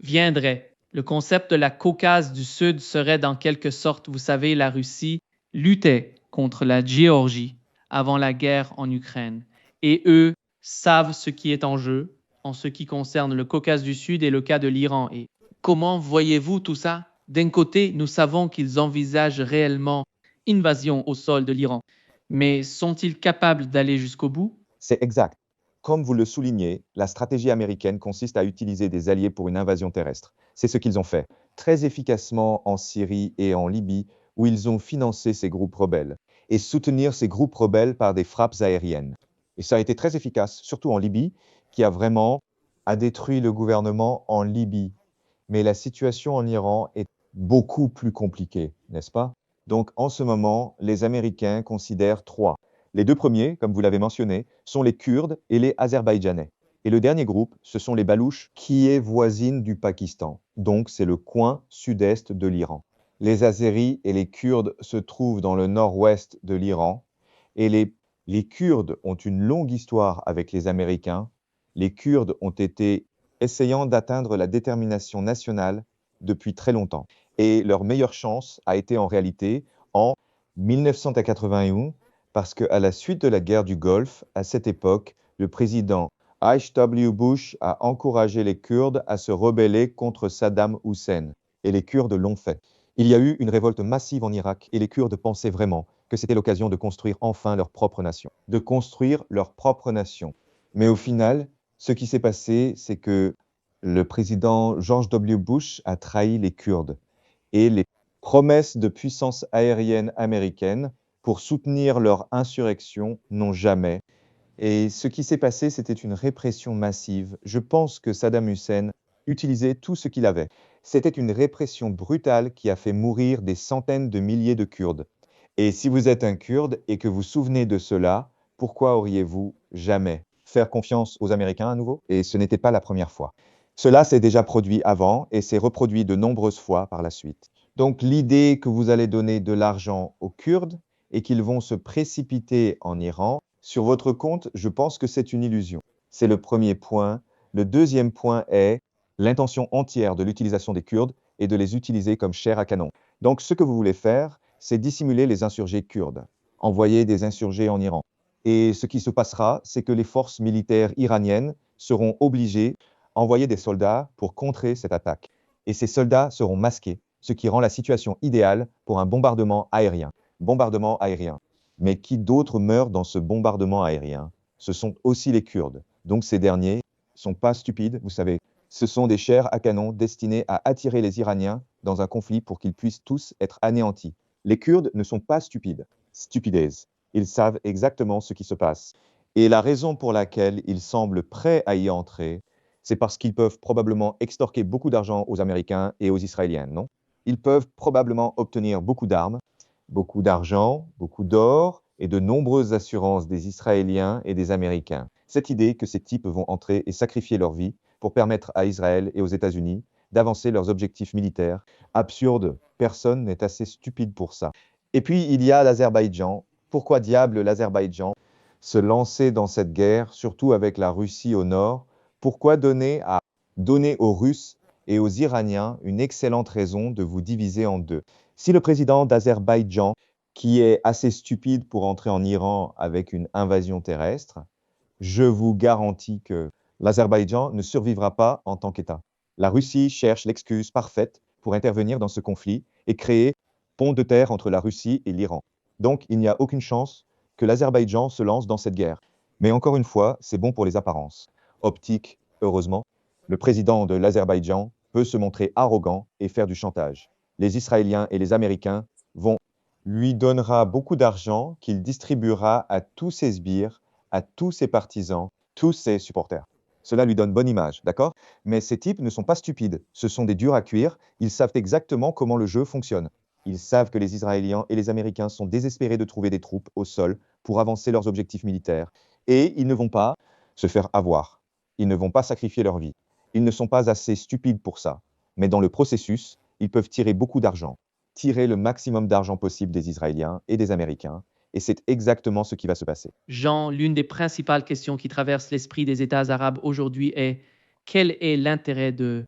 viendrait. Le concept de la Caucase du Sud serait dans quelque sorte, vous savez, la Russie luttait contre la Géorgie avant la guerre en Ukraine. Et eux savent ce qui est en jeu en ce qui concerne le Caucase du Sud et le cas de l'Iran. Et comment voyez-vous tout ça? D'un côté, nous savons qu'ils envisagent réellement invasion au sol de l'Iran. Mais sont-ils capables d'aller jusqu'au bout? C'est exact. Comme vous le soulignez, la stratégie américaine consiste à utiliser des alliés pour une invasion terrestre. C'est ce qu'ils ont fait, très efficacement en Syrie et en Libye, où ils ont financé ces groupes rebelles, et soutenir ces groupes rebelles par des frappes aériennes. Et ça a été très efficace, surtout en Libye, qui a détruit le gouvernement en Libye. Mais la situation en Iran est beaucoup plus compliquée, n'est-ce pas? Donc en ce moment, les Américains considèrent trois. Les deux premiers, comme vous l'avez mentionné, sont les Kurdes et les Azerbaïdjanais. Et le dernier groupe, ce sont les Balouches, qui est voisine du Pakistan. Donc c'est le coin sud-est de l'Iran. Les Azéris et les Kurdes se trouvent dans le nord-ouest de l'Iran. Et les Kurdes ont une longue histoire avec les Américains. Les Kurdes ont été essayant d'atteindre la détermination nationale depuis très longtemps. Et leur meilleure chance a été en réalité en 1981, parce qu'à la suite de la guerre du Golfe, à cette époque, le président H.W. Bush a encouragé les Kurdes à se rebeller contre Saddam Hussein. Et les Kurdes l'ont fait. Il y a eu une révolte massive en Irak et les Kurdes pensaient vraiment que c'était l'occasion de construire enfin leur propre nation. De construire leur propre nation. Mais au final, ce qui s'est passé, c'est que le président George W. Bush a trahi les Kurdes et les promesses de puissance aérienne américaine pour soutenir leur insurrection n'ont jamais. Et ce qui s'est passé, c'était une répression massive. Je pense que Saddam Hussein utilisait tout ce qu'il avait. C'était une répression brutale qui a fait mourir des centaines de milliers de Kurdes. Et si vous êtes un Kurde et que vous vous souvenez de cela, pourquoi auriez-vous jamais faire confiance aux Américains à nouveau? Et ce n'était pas la première fois. Cela s'est déjà produit avant et s'est reproduit de nombreuses fois par la suite. Donc l'idée que vous allez donner de l'argent aux Kurdes et qu'ils vont se précipiter en Iran, sur votre compte, je pense que c'est une illusion. C'est le premier point. Le deuxième point est l'intention entière de l'utilisation des Kurdes et de les utiliser comme chair à canon. Donc ce que vous voulez faire, c'est dissimuler les insurgés kurdes, envoyer des insurgés en Iran. Et ce qui se passera, c'est que les forces militaires iraniennes seront obligées d'envoyer des soldats pour contrer cette attaque. Et ces soldats seront masqués, ce qui rend la situation idéale pour un bombardement aérien. Bombardement aérien. Mais qui d'autre meurt dans ce bombardement aérien? Ce sont aussi les Kurdes. Donc ces derniers ne sont pas stupides, vous savez. Ce sont des chairs à canon destinées à attirer les Iraniens dans un conflit pour qu'ils puissent tous être anéantis. Les Kurdes ne sont pas stupides. Stupides. Ils savent exactement ce qui se passe. Et la raison pour laquelle ils semblent prêts à y entrer, c'est parce qu'ils peuvent probablement extorquer beaucoup d'argent aux Américains et aux Israéliens, non? Ils peuvent probablement obtenir beaucoup d'armes, beaucoup d'argent, beaucoup d'or et de nombreuses assurances des Israéliens et des Américains. Cette idée que ces types vont entrer et sacrifier leur vie pour permettre à Israël et aux États-Unis d'avancer leurs objectifs militaires, absurde. Personne n'est assez stupide pour ça. Et puis, il y a l'Azerbaïdjan. Pourquoi diable l'Azerbaïdjan se lancer dans cette guerre, surtout avec la Russie au nord? Pourquoi donner aux Russes et aux Iraniens une excellente raison de vous diviser en deux? Si le président d'Azerbaïdjan, qui est assez stupide pour entrer en Iran avec une invasion terrestre, je vous garantis que l'Azerbaïdjan ne survivra pas en tant qu'État. La Russie cherche l'excuse parfaite pour intervenir dans ce conflit et créer pont de terre entre la Russie et l'Iran. Donc, il n'y a aucune chance que l'Azerbaïdjan se lance dans cette guerre. Mais encore une fois, c'est bon pour les apparences. Optique, heureusement, le président de l'Azerbaïdjan peut se montrer arrogant et faire du chantage. Les Israéliens et les Américains lui donnera beaucoup d'argent qu'il distribuera à tous ses sbires, à tous ses partisans, tous ses supporters. Cela lui donne bonne image, d'accord? Mais ces types ne sont pas stupides, ce sont des durs à cuire, ils savent exactement comment le jeu fonctionne. Ils savent que les Israéliens et les Américains sont désespérés de trouver des troupes au sol pour avancer leurs objectifs militaires. Et ils ne vont pas se faire avoir. Ils ne vont pas sacrifier leur vie. Ils ne sont pas assez stupides pour ça. Mais dans le processus, ils peuvent tirer beaucoup d'argent, tirer le maximum d'argent possible des Israéliens et des Américains. Et c'est exactement ce qui va se passer. Jean, l'une des principales questions qui traverse l'esprit des États arabes aujourd'hui est quel est l'intérêt de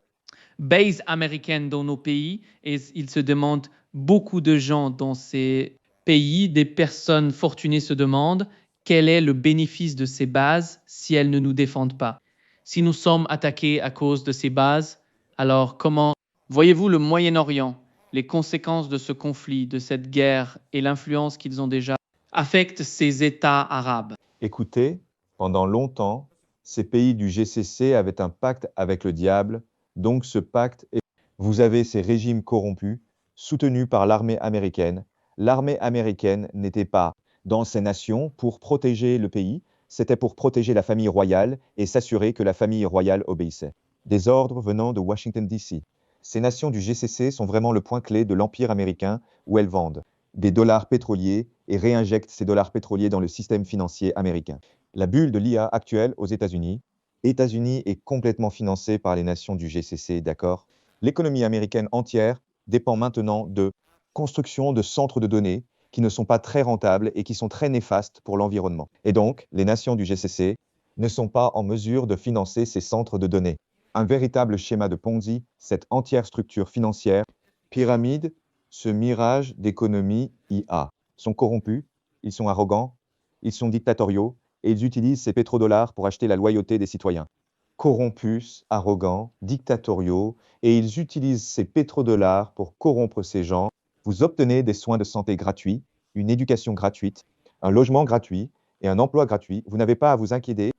bases américaines dans nos pays? Et il se demande beaucoup de gens dans ces pays, des personnes fortunées se demandent quel est le bénéfice de ces bases si elles ne nous défendent pas. Si nous sommes attaqués à cause de ces bases, alors comment voyez-vous le Moyen-Orient, les conséquences de ce conflit, de cette guerre et l'influence qu'ils ont déjà affectent ces États arabes? Écoutez, pendant longtemps, ces pays du GCC avaient un pacte avec le diable, donc ce pacte est... Vous avez ces régimes corrompus, soutenus par l'armée américaine. L'armée américaine n'était pas dans ces nations pour protéger le pays, c'était pour protéger la famille royale et s'assurer que la famille royale obéissait. Des ordres venant de Washington, D.C. Ces nations du GCC sont vraiment le point clé de l'empire américain où elles vendent des dollars pétroliers et réinjectent ces dollars pétroliers dans le système financier américain. La bulle de l'IA actuelle aux États-Unis est complètement financée par les nations du GCC, d'accord? L'économie américaine entière dépend maintenant de construction de centres de données qui ne sont pas très rentables et qui sont très néfastes pour l'environnement. Et donc, les nations du GCC ne sont pas en mesure de financer ces centres de données. Un véritable schéma de Ponzi, cette entière structure financière, pyramide, ce mirage d'économie IA. Ils sont corrompus, ils sont arrogants, ils sont dictatoriaux et ils utilisent ces pétrodollars pour acheter la loyauté des citoyens. Corrompus, arrogants, dictatoriaux, et ils utilisent ces pétrodollars pour corrompre ces gens. Vous obtenez des soins de santé gratuits, une éducation gratuite, un logement gratuit et un emploi gratuit. Vous n'avez pas à vous inquiéter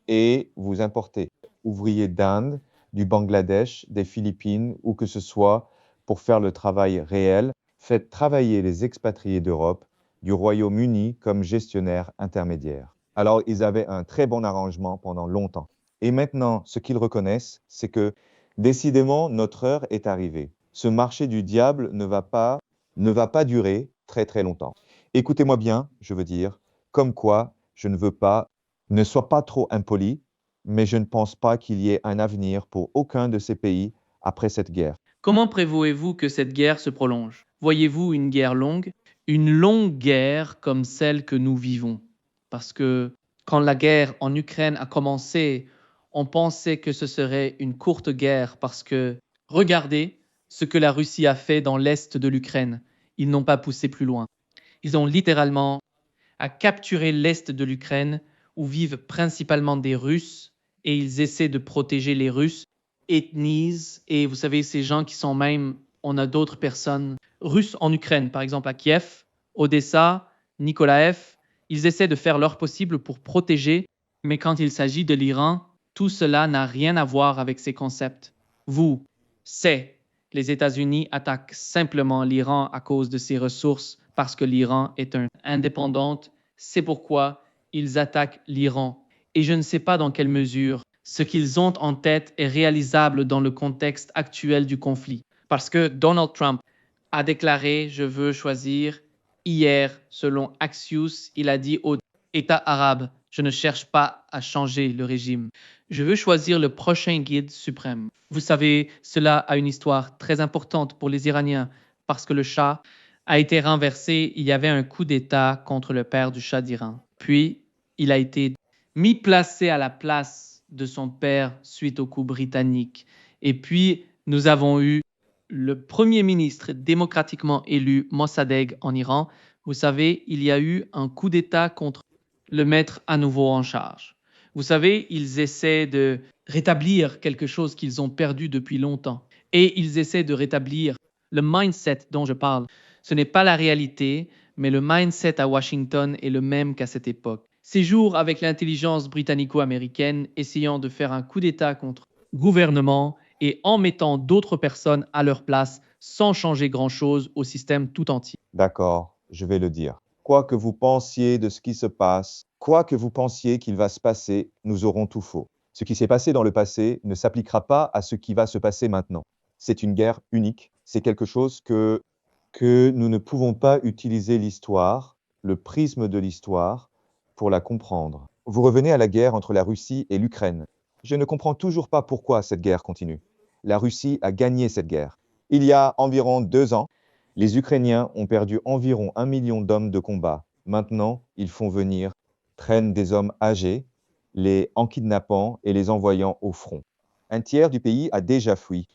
et vous importez ouvriers d'Inde, du Bangladesh, des Philippines, ou que ce soit pour faire le travail réel. Faites travailler les expatriés d'Europe, du Royaume-Uni comme gestionnaires intermédiaires. Alors, ils avaient un très bon arrangement pendant longtemps. Et maintenant, ce qu'ils reconnaissent, c'est que décidément, notre heure est arrivée. Ce marché du diable ne va pas durer très très longtemps. Écoutez-moi bien, je veux dire, comme quoi je ne veux pas, ne sois pas trop impoli, mais je ne pense pas qu'il y ait un avenir pour aucun de ces pays après cette guerre. Comment prévoyez-vous que cette guerre se prolonge? Voyez-vous une guerre longue? Une longue guerre comme celle que nous vivons. Parce que quand la guerre en Ukraine a commencé, on pensait que ce serait une courte guerre parce que regardez ce que la Russie a fait dans l'est de l'Ukraine. Ils n'ont pas poussé plus loin. Ils ont littéralement capturé l'est de l'Ukraine où vivent principalement des Russes et ils essaient de protéger les Russes, ethnisent et vous savez ces gens qui sont même, on a d'autres personnes russes en Ukraine, par exemple à Kiev, Odessa, Nikolaev, ils essaient de faire leur possible pour protéger, mais quand il s'agit de l'Iran, tout cela n'a rien à voir avec ces concepts. Vous, c'est les États-Unis attaquent simplement l'Iran à cause de ses ressources parce que l'Iran est indépendante. C'est pourquoi ils attaquent l'Iran. Et je ne sais pas dans quelle mesure ce qu'ils ont en tête est réalisable dans le contexte actuel du conflit. Parce que Donald Trump a déclaré « Je veux choisir ». Hier, selon Axios, il a dit aux États arabes « Je ne cherche pas à changer le régime. Je veux choisir le prochain guide suprême ». Vous savez, cela a une histoire très importante pour les Iraniens parce que le Shah a été renversé. Il y avait un coup d'État contre le père du Shah d'Iran. Puis, il a été placé à la place de son père suite au coup britannique. Et puis, nous avons eu le premier ministre démocratiquement élu Mossadegh en Iran. Vous savez, il y a eu un coup d'État contre le mettre à nouveau en charge. Vous savez, ils essaient de rétablir quelque chose qu'ils ont perdu depuis longtemps. Et ils essaient de rétablir le mindset dont je parle. Ce n'est pas la réalité, mais le mindset à Washington est le même qu'à cette époque. Ces jours avec l'intelligence britannico-américaine essayant de faire un coup d'État contre le gouvernement et en mettant d'autres personnes à leur place sans changer grand-chose au système tout entier. D'accord, je vais le dire. Quoi que vous pensiez de ce qui se passe, quoi que vous pensiez qu'il va se passer, nous aurons tout faux. Ce qui s'est passé dans le passé ne s'appliquera pas à ce qui va se passer maintenant. C'est une guerre unique. C'est quelque chose que nous ne pouvons pas utiliser l'histoire, le prisme de l'histoire, pour la comprendre. Vous revenez à la guerre entre la Russie et l'Ukraine. Je ne comprends toujours pas pourquoi cette guerre continue. La Russie a gagné cette guerre. Il y a environ 2 ans, les Ukrainiens ont perdu environ 1 million d'hommes de combat. Maintenant, ils font venir, traînent des hommes âgés, en kidnappant et les envoyant au front. Un tiers du pays a déjà fui.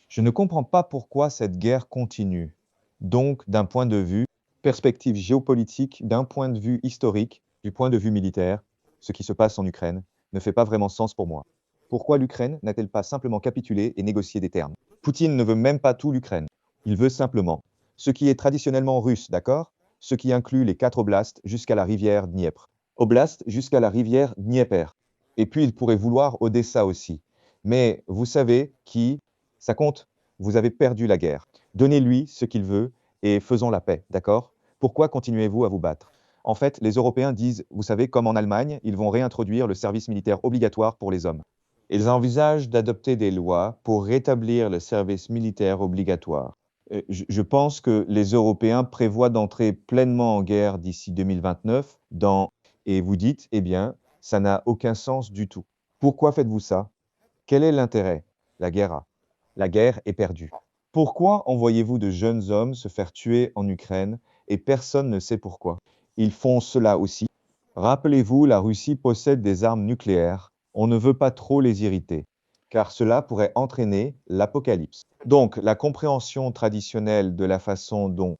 Je ne comprends pas pourquoi cette guerre continue. Donc, d'un point de vue perspective géopolitique d'un point de vue historique, du point de vue militaire, ce qui se passe en Ukraine ne fait pas vraiment sens pour moi. Pourquoi l'Ukraine n'a-t-elle pas simplement capitulé et négocié des termes? Poutine ne veut même pas tout l'Ukraine. Il veut simplement ce qui est traditionnellement russe, d'accord? Ce qui inclut les 4 oblasts jusqu'à la rivière Dniepr. Oblast jusqu'à la rivière Dnieper. Et puis il pourrait vouloir Odessa aussi. Mais vous savez qui? Ça compte. Vous avez perdu la guerre. Donnez-lui ce qu'il veut et faisons la paix, d'accord? Pourquoi continuez-vous à vous battre? En fait, les Européens disent, vous savez, comme en Allemagne, ils vont réintroduire le service militaire obligatoire pour les hommes. Ils envisagent d'adopter des lois pour rétablir le service militaire obligatoire. Je pense que les Européens prévoient d'entrer pleinement en guerre d'ici 2029 et vous dites, eh bien, ça n'a aucun sens du tout. Pourquoi faites-vous ça? Quel est l'intérêt? La guerre est perdue. Pourquoi envoyez-vous de jeunes hommes se faire tuer en Ukraine et personne ne sait pourquoi? Ils font cela aussi. Rappelez-vous, la Russie possède des armes nucléaires. On ne veut pas trop les irriter, car cela pourrait entraîner l'apocalypse. Donc, la compréhension traditionnelle de la façon dont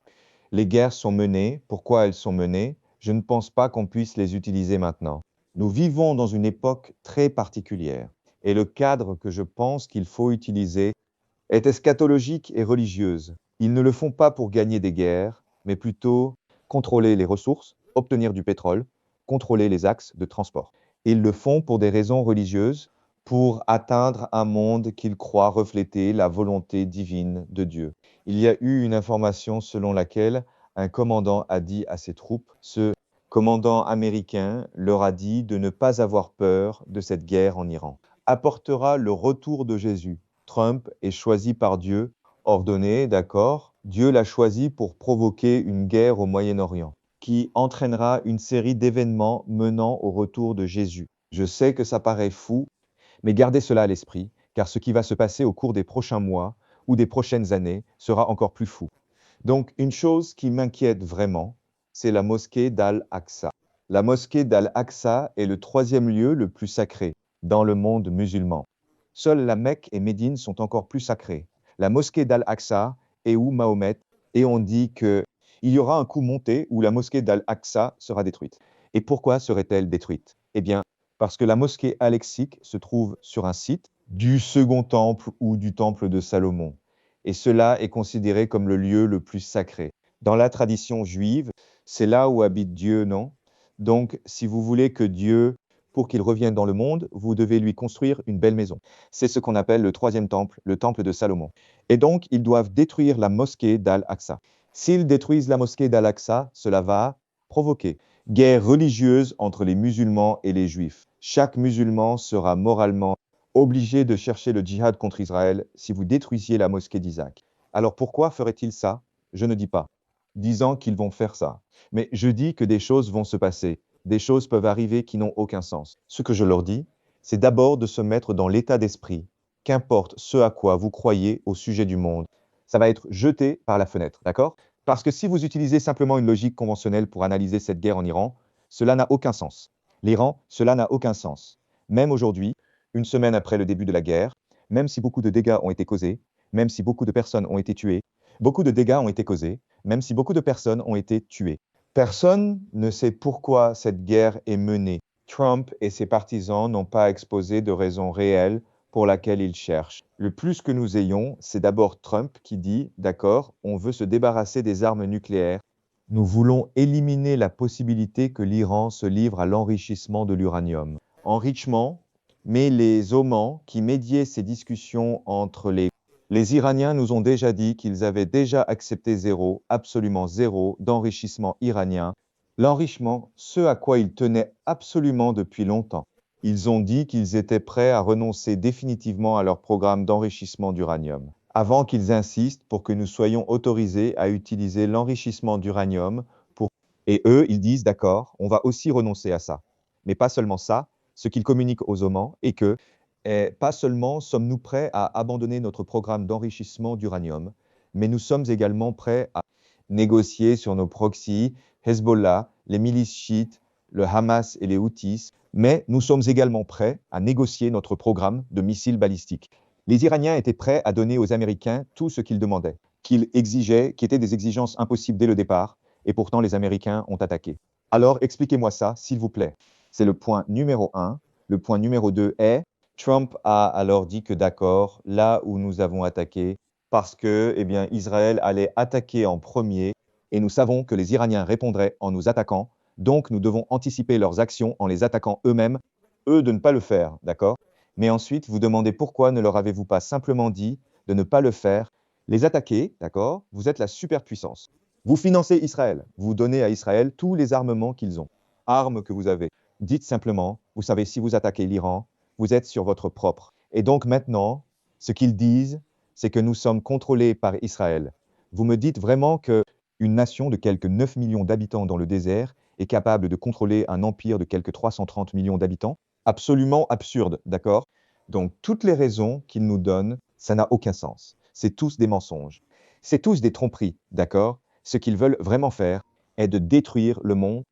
les guerres sont menées, pourquoi elles sont menées, je ne pense pas qu'on puisse les utiliser maintenant. Nous vivons dans une époque très particulière, et le cadre que je pense qu'il faut utiliser est eschatologique et religieuse. Ils ne le font pas pour gagner des guerres, mais plutôt contrôler les ressources, obtenir du pétrole, contrôler les axes de transport. Ils le font pour des raisons religieuses, pour atteindre un monde qu'ils croient refléter la volonté divine de Dieu. Il y a eu une information selon laquelle un commandant a dit à ses troupes, ce commandant américain leur a dit de ne pas avoir peur de cette guerre en Iran. Apportera le retour de Jésus. Trump est choisi par Dieu, ordonné, d'accord? Dieu l'a choisi pour provoquer une guerre au Moyen-Orient, qui entraînera une série d'événements menant au retour de Jésus. Je sais que ça paraît fou, mais gardez cela à l'esprit, car ce qui va se passer au cours des prochains mois ou des prochaines années sera encore plus fou. Donc, une chose qui m'inquiète vraiment, c'est la mosquée d'Al-Aqsa. La mosquée d'Al-Aqsa est le 3e lieu le plus sacré dans le monde musulman. Seuls la Mecque et Médine sont encore plus sacrés. La mosquée d'Al-Aqsa est où Mahomet, et on dit qu'il y aura un coup monté où la mosquée d'Al-Aqsa sera détruite. Et pourquoi serait-elle détruite? Eh bien, parce que la mosquée Al-Aqsa se trouve sur un site du second temple ou du temple de Salomon. Et cela est considéré comme le lieu le plus sacré. Dans la tradition juive, c'est là où habite Dieu, non? Donc, si vous voulez que Dieu, pour qu'il revienne dans le monde, vous devez lui construire une belle maison. C'est ce qu'on appelle le 3e temple, le temple de Salomon. Et donc, ils doivent détruire la mosquée d'Al-Aqsa. S'ils détruisent la mosquée d'Al-Aqsa, cela va provoquer guerre religieuse entre les musulmans et les juifs. Chaque musulman sera moralement obligé de chercher le djihad contre Israël si vous détruisiez la mosquée d'Isaac. Alors pourquoi ferait-il ça? Je ne dis pas, disant qu'ils vont faire ça. Mais je dis que des choses vont se passer. Des choses peuvent arriver qui n'ont aucun sens. Ce que je leur dis, c'est d'abord de se mettre dans l'état d'esprit, qu'importe ce à quoi vous croyez au sujet du monde, ça va être jeté par la fenêtre, d'accord? Parce que si vous utilisez simplement une logique conventionnelle pour analyser cette guerre en Iran, cela n'a aucun sens. L'Iran, cela n'a aucun sens. Même aujourd'hui, une semaine après le début de la guerre, même si beaucoup de dégâts ont été causés, même si beaucoup de personnes ont été tuées, beaucoup de dégâts ont été causés, même si beaucoup de personnes ont été tuées. Personne ne sait pourquoi cette guerre est menée. Trump et ses partisans n'ont pas exposé de raison réelle pour laquelle ils cherchent. Le plus que nous ayons, c'est d'abord Trump qui dit, d'accord, on veut se débarrasser des armes nucléaires. Nous voulons éliminer la possibilité que l'Iran se livre à l'enrichissement de l'uranium. Enrichissement, mais les Ottomans qui médiaient ces discussions entre les Iraniens nous ont déjà dit qu'ils avaient déjà accepté zéro, absolument zéro, d'enrichissement iranien. L'enrichissement, ce à quoi ils tenaient absolument depuis longtemps. Ils ont dit qu'ils étaient prêts à renoncer définitivement à leur programme d'enrichissement d'uranium, avant qu'ils insistent pour que nous soyons autorisés à utiliser l'enrichissement d'uranium pour... Et eux, ils disent, d'accord, on va aussi renoncer à ça. Mais pas seulement ça, ce qu'ils communiquent aux Ottomans est que pas seulement sommes-nous prêts à abandonner notre programme d'enrichissement d'uranium, mais nous sommes également prêts à négocier sur nos proxys, Hezbollah, les milices chiites, le Hamas et les Houthis, mais nous sommes également prêts à négocier notre programme de missiles balistiques. Les Iraniens étaient prêts à donner aux Américains tout ce qu'ils demandaient, qu'ils exigeaient, qui étaient des exigences impossibles dès le départ, et pourtant les Américains ont attaqué. Alors expliquez-moi ça, s'il vous plaît. C'est le point numéro 1. Le point numéro 2 est, Trump a alors dit que d'accord, là où nous avons attaqué, parce que eh bien, Israël allait attaquer en premier, et nous savons que les Iraniens répondraient en nous attaquant, donc nous devons anticiper leurs actions en les attaquant eux-mêmes, eux de ne pas le faire, d'accord? Mais ensuite, vous demandez pourquoi ne leur avez-vous pas simplement dit de ne pas le faire, les attaquer, d'accord? Vous êtes la superpuissance. Vous financez Israël, vous donnez à Israël tous les armements qu'ils ont, armes que vous avez. Dites simplement, vous savez, si vous attaquez l'Iran, vous êtes sur votre propre. Et donc maintenant, ce qu'ils disent, c'est que nous sommes contrôlés par Israël. Vous me dites vraiment qu'une nation de quelques 9 millions d'habitants dans le désert est capable de contrôler un empire de quelques 330 millions d'habitants? Absolument absurde, d'accord? Donc toutes les raisons qu'ils nous donnent, ça n'a aucun sens. C'est tous des mensonges. C'est tous des tromperies, d'accord? Ce qu'ils veulent vraiment faire est de détruire le monde.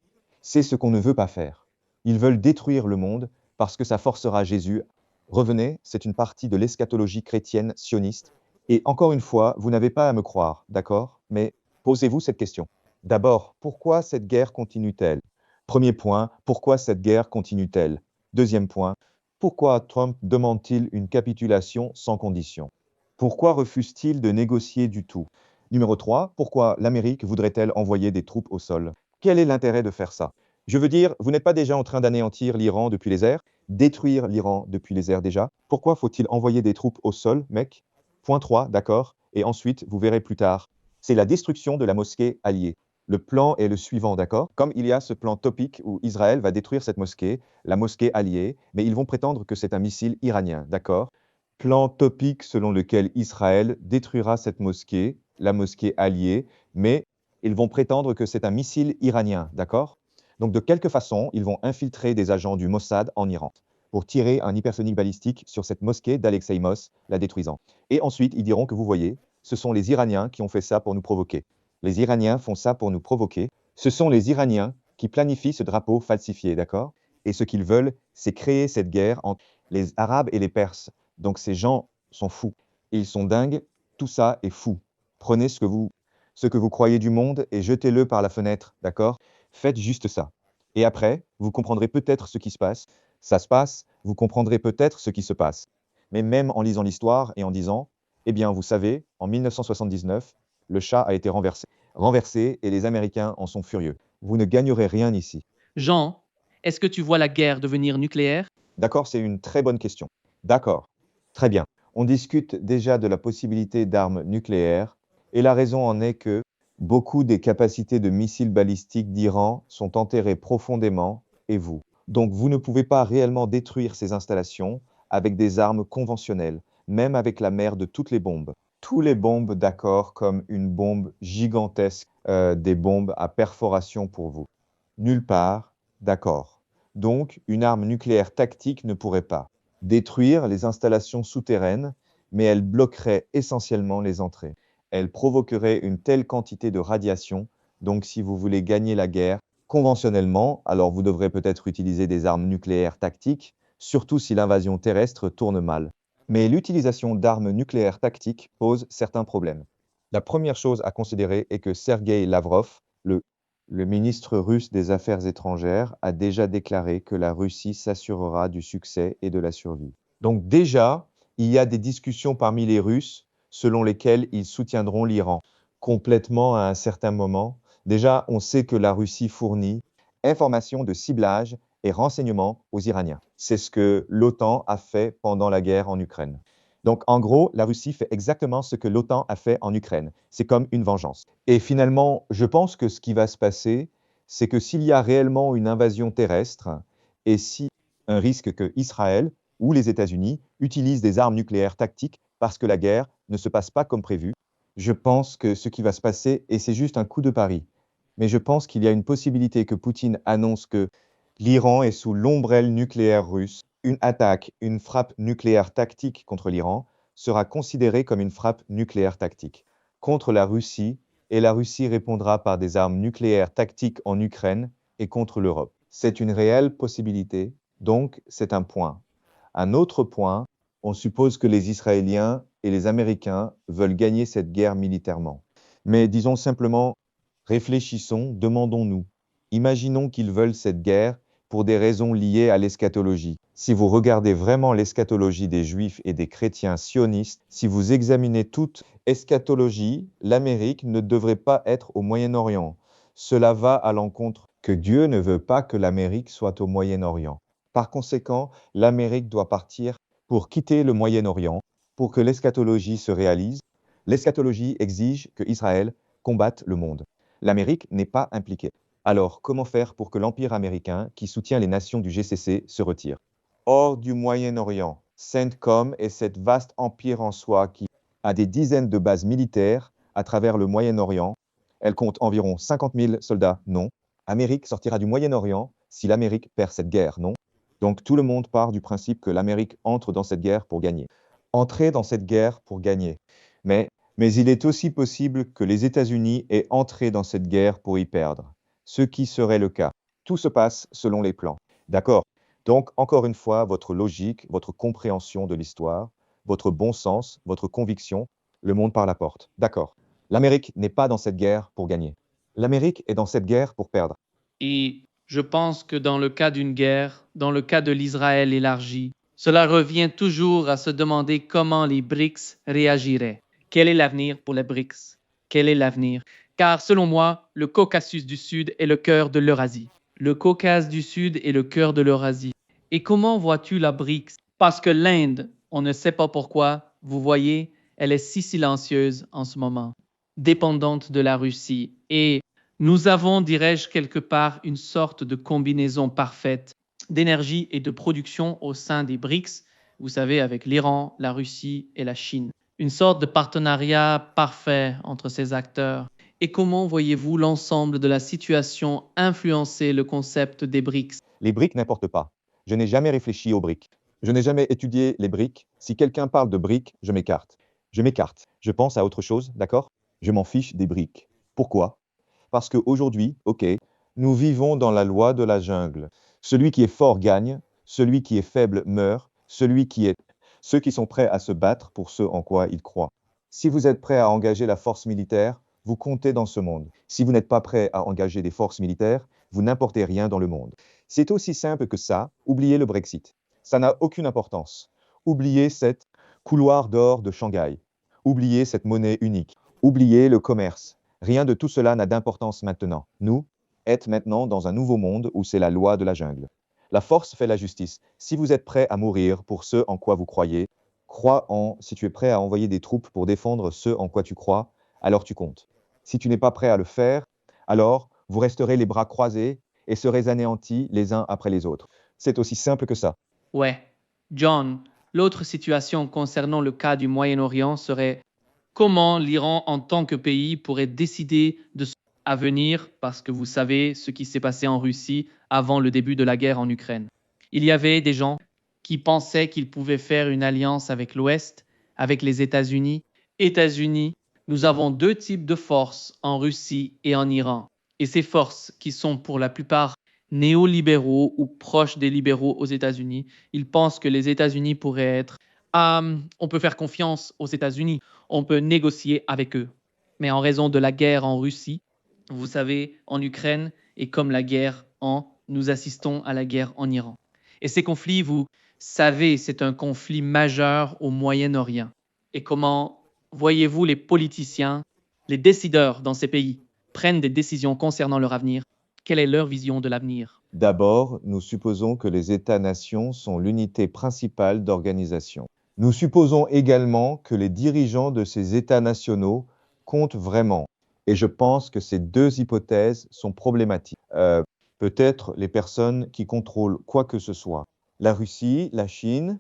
C'est ce qu'on ne veut pas faire. Ils veulent détruire le monde parce que ça forcera Jésus. Revenez, c'est une partie de l'eschatologie chrétienne sioniste. Et encore une fois, vous n'avez pas à me croire, d'accord? Mais posez-vous cette question. D'abord, pourquoi cette guerre continue-t-elle? Premier point, pourquoi cette guerre continue-t-elle? Deuxième point, pourquoi Trump demande-t-il une capitulation sans condition? Pourquoi refuse-t-il de négocier du tout? Numéro 3, pourquoi l'Amérique voudrait-elle envoyer des troupes au sol? Quel est l'intérêt de faire ça? Je veux dire, vous n'êtes pas déjà en train d'anéantir l'Iran depuis les airs? Détruire l'Iran depuis les airs déjà? Pourquoi faut-il envoyer des troupes au sol, mec? Point 3, d'accord. Et ensuite, vous verrez plus tard, c'est la destruction de la mosquée alliée. Le plan est le suivant, d'accord? Comme il y a ce plan topique où Israël va détruire cette mosquée, la mosquée alliée, mais ils vont prétendre que c'est un missile iranien, d'accord? Plan topique selon lequel Israël détruira cette mosquée, la mosquée alliée, mais ils vont prétendre que c'est un missile iranien, d'accord? Donc de quelque façon, ils vont infiltrer des agents du Mossad en Iran pour tirer un hypersonique balistique sur cette mosquée d'Alexei Moss, la détruisant. Et ensuite, ils diront que vous voyez, ce sont les Iraniens qui ont fait ça pour nous provoquer. Les Iraniens font ça pour nous provoquer. Ce sont les Iraniens qui planifient ce drapeau falsifié, d'accord? Et ce qu'ils veulent, c'est créer cette guerre entre les Arabes et les Perses. Donc ces gens sont fous. Ils sont dingues. Tout ça est fou. Prenez ce que vous croyez du monde et jetez-le par la fenêtre, d'accord? Faites juste ça. Et après, vous comprendrez peut-être ce qui se passe. Ça se passe, vous comprendrez peut-être ce qui se passe. Mais même en lisant l'histoire et en disant, eh bien, vous savez, en 1979, le Shah a été renversé. Renversé et les Américains en sont furieux. Vous ne gagnerez rien ici. Jean, est-ce que tu vois la guerre devenir nucléaire? D'accord, c'est une très bonne question. D'accord, très bien. On discute déjà de la possibilité d'armes nucléaires et la raison en est que beaucoup des capacités de missiles balistiques d'Iran sont enterrées profondément et vous. Donc vous ne pouvez pas réellement détruire ces installations avec des armes conventionnelles, même avec la mère de toutes les bombes. Tous les bombes, d'accord, comme une bombe gigantesque, des bombes à perforation pour vous. Nulle part, d'accord. Donc, une arme nucléaire tactique ne pourrait pas détruire les installations souterraines, mais elle bloquerait essentiellement les entrées. Elle provoquerait une telle quantité de radiation, donc si vous voulez gagner la guerre conventionnellement, alors vous devrez peut-être utiliser des armes nucléaires tactiques, surtout si l'invasion terrestre tourne mal. Mais l'utilisation d'armes nucléaires tactiques pose certains problèmes. La première chose à considérer est que Sergei Lavrov, le ministre russe des Affaires étrangères, a déjà déclaré que la Russie s'assurera du succès et de la survie. Donc déjà, il y a des discussions parmi les Russes selon lesquelles ils soutiendront l'Iran complètement à un certain moment. Déjà, on sait que la Russie fournit informations de ciblage et renseignements aux Iraniens. C'est ce que l'OTAN a fait pendant la guerre en Ukraine. Donc, en gros, la Russie fait exactement ce que l'OTAN a fait en Ukraine. C'est comme une vengeance. Et finalement, je pense que ce qui va se passer, c'est que s'il y a réellement une invasion terrestre et si un risque que Israël ou les États-Unis utilisent des armes nucléaires tactiques parce que la guerre ne se passe pas comme prévu, je pense que ce qui va se passer, et c'est juste un coup de pari, mais je pense qu'il y a une possibilité que Poutine annonce que l'Iran est sous l'ombrelle nucléaire russe. Une attaque, une frappe nucléaire tactique contre l'Iran sera considérée comme une frappe nucléaire tactique contre la Russie, et la Russie répondra par des armes nucléaires tactiques en Ukraine et contre l'Europe. C'est une réelle possibilité, donc c'est un point. Un autre point, on suppose que les Israéliens et les Américains veulent gagner cette guerre militairement. Mais disons simplement, Réfléchissons, demandons-nous. Imaginons qu'ils veulent cette guerre pour des raisons liées à l'eschatologie. Si vous regardez vraiment l'eschatologie des Juifs et des chrétiens sionistes, si vous examinez toute eschatologie, l'Amérique ne devrait pas être au Moyen-Orient. Cela va à l'encontre que Dieu ne veut pas que l'Amérique soit au Moyen-Orient. Par conséquent, l'Amérique doit partir pour quitter le Moyen-Orient, pour que l'eschatologie se réalise. L'eschatologie exige que Israël combatte le monde. L'Amérique n'est pas impliquée. Alors, comment faire pour que l'Empire américain, qui soutient les nations du GCC, se retire? Hors du Moyen-Orient, CENTCOM est cet vaste empire en soi qui a des dizaines de bases militaires à travers le Moyen-Orient. Elle compte environ 50 000 soldats, non. Amérique sortira du Moyen-Orient si l'Amérique perd cette guerre, non. Donc tout le monde part du principe que l'Amérique entre dans cette guerre pour gagner. Entrer dans cette guerre pour gagner. Mais il est aussi possible que les États-Unis aient entré dans cette guerre pour y perdre, ce qui serait le cas. Tout se passe selon les plans. D'accord? Donc, encore une fois, votre logique, votre compréhension de l'histoire, votre bon sens, votre conviction, le monde par la porte. D'accord. L'Amérique n'est pas dans cette guerre pour gagner. L'Amérique est dans cette guerre pour perdre. Et je pense que dans le cas d'une guerre, dans le cas de l'Israël élargi, cela revient toujours à se demander comment les BRICS réagiraient. Quel est l'avenir pour les BRICS? Quel est l'avenir? Car selon moi, le Caucasus du Sud est le cœur de l'Eurasie. Le Caucase du Sud est le cœur de l'Eurasie. Et comment vois-tu la BRICS? Parce que l'Inde, on ne sait pas pourquoi, vous voyez, elle est si silencieuse en ce moment, dépendante de la Russie. Et nous avons, dirais-je, quelque part une sorte de combinaison parfaite d'énergie et de production au sein des BRICS, vous savez, avec l'Iran, la Russie et la Chine. Une sorte de partenariat parfait entre ces acteurs. Et comment voyez-vous l'ensemble de la situation influencer le concept des BRICS? Les briques n'importe pas. Je n'ai jamais réfléchi aux briques. Je n'ai jamais étudié les briques. Si quelqu'un parle de briques, je m'écarte. Je m'écarte. Je pense à autre chose, d'accord? Je m'en fiche des briques. Pourquoi? Parce qu'aujourd'hui, ok, nous vivons dans la loi de la jungle. Celui qui est fort gagne, celui qui est faible meurt, ceux qui sont prêts à se battre pour ce en quoi ils croient. Si vous êtes prêt à engager la force militaire, vous comptez dans ce monde. Si vous n'êtes pas prêt à engager des forces militaires, vous n'importez rien dans le monde. C'est aussi simple que ça, oubliez le Brexit. Ça n'a aucune importance. Oubliez cette couloir d'or de Shanghai. Oubliez cette monnaie unique. Oubliez le commerce. Rien de tout cela n'a d'importance maintenant. Nous, êtes maintenant dans un nouveau monde où c'est la loi de la jungle. La force fait la justice. Si vous êtes prêt à mourir pour ce en quoi vous croyez, si tu es prêt à envoyer des troupes pour défendre ce en quoi tu crois, alors tu comptes. Si tu n'es pas prêt à le faire, alors vous resterez les bras croisés et serez anéantis les uns après les autres. C'est aussi simple que ça. Ouais. John, l'autre situation concernant le cas du Moyen-Orient serait comment l'Iran en tant que pays pourrait décider de son avenir, parce que vous savez ce qui s'est passé en Russie avant le début de la guerre en Ukraine. Il y avait des gens qui pensaient qu'ils pouvaient faire une alliance avec l'Ouest, avec les États-Unis. États-Unis, nous avons deux types de forces en Russie et en Iran. Et ces forces, qui sont pour la plupart néolibéraux ou proches des libéraux aux États-Unis, ils pensent que les États-Unis pourraient être on peut faire confiance aux États-Unis, on peut négocier avec eux. Mais en raison de la guerre en Russie, vous savez, en Ukraine, et comme nous assistons à la guerre en Iran. Et ces conflits, vous savez, c'est un conflit majeur au Moyen-Orient. Et comment voyez-vous les politiciens, les décideurs dans ces pays prennent des décisions concernant leur avenir? Quelle est leur vision de l'avenir? D'abord, nous supposons que les États-nations sont l'unité principale d'organisation. Nous supposons également que les dirigeants de ces États nationaux comptent vraiment. Et je pense que ces deux hypothèses sont problématiques. Peut-être les personnes qui contrôlent quoi que ce soit. La Russie, la Chine,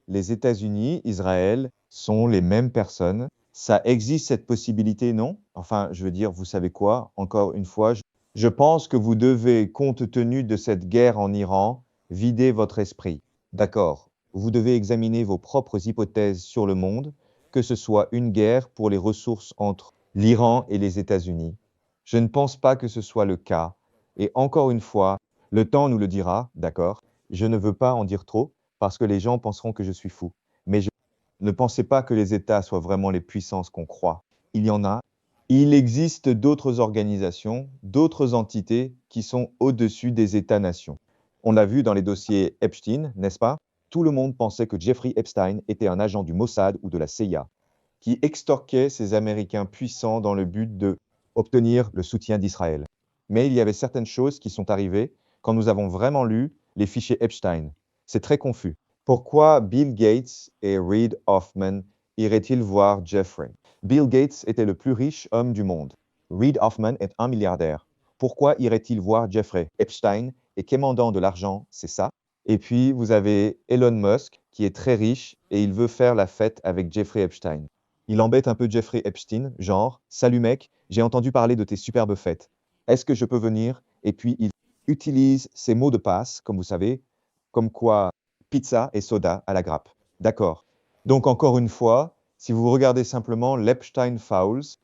les États-Unis, Israël sont les mêmes personnes. Ça existe cette possibilité, non? Enfin, je veux dire, vous savez quoi? Encore une fois, je pense que vous devez, compte tenu de cette guerre en Iran, vider votre esprit. D'accord. Vous devez examiner vos propres hypothèses sur le monde, que ce soit une guerre pour les ressources entre l'Iran et les États-Unis. Je ne pense pas que ce soit le cas. Et encore une fois, le temps nous le dira, d'accord? Je ne veux pas en dire trop, parce que les gens penseront que je suis fou. Mais ne pensez pas que les États soient vraiment les puissances qu'on croit. Il y en a Il existe d'autres organisations, d'autres entités qui sont au-dessus des États-nations. On l'a vu dans les dossiers Epstein, n'est-ce pas? Tout le monde pensait que Jeffrey Epstein était un agent du Mossad ou de la CIA, qui extorquait ces Américains puissants dans le but d'obtenir le soutien d'Israël. Mais il y avait certaines choses qui sont arrivées quand nous avons vraiment lu les fichiers Epstein. C'est très confus. Pourquoi Bill Gates et Reid Hoffman iraient-ils voir Jeffrey? Bill Gates était le plus riche homme du monde. Reid Hoffman est un milliardaire. Pourquoi irait-il voir Jeffrey Epstein et quémandant de l'argent, c'est ça? Et puis, vous avez Elon Musk, qui est très riche et il veut faire la fête avec Jeffrey Epstein. Il embête un peu Jeffrey Epstein, genre, salut mec, j'ai entendu parler de tes superbes fêtes. Est-ce que je peux venir? Et puis, il utilise ses mots de passe, comme vous savez, comme quoi pizza et soda à la grappe. D'accord. Donc, encore une fois, si vous regardez simplement l'Epstein Files,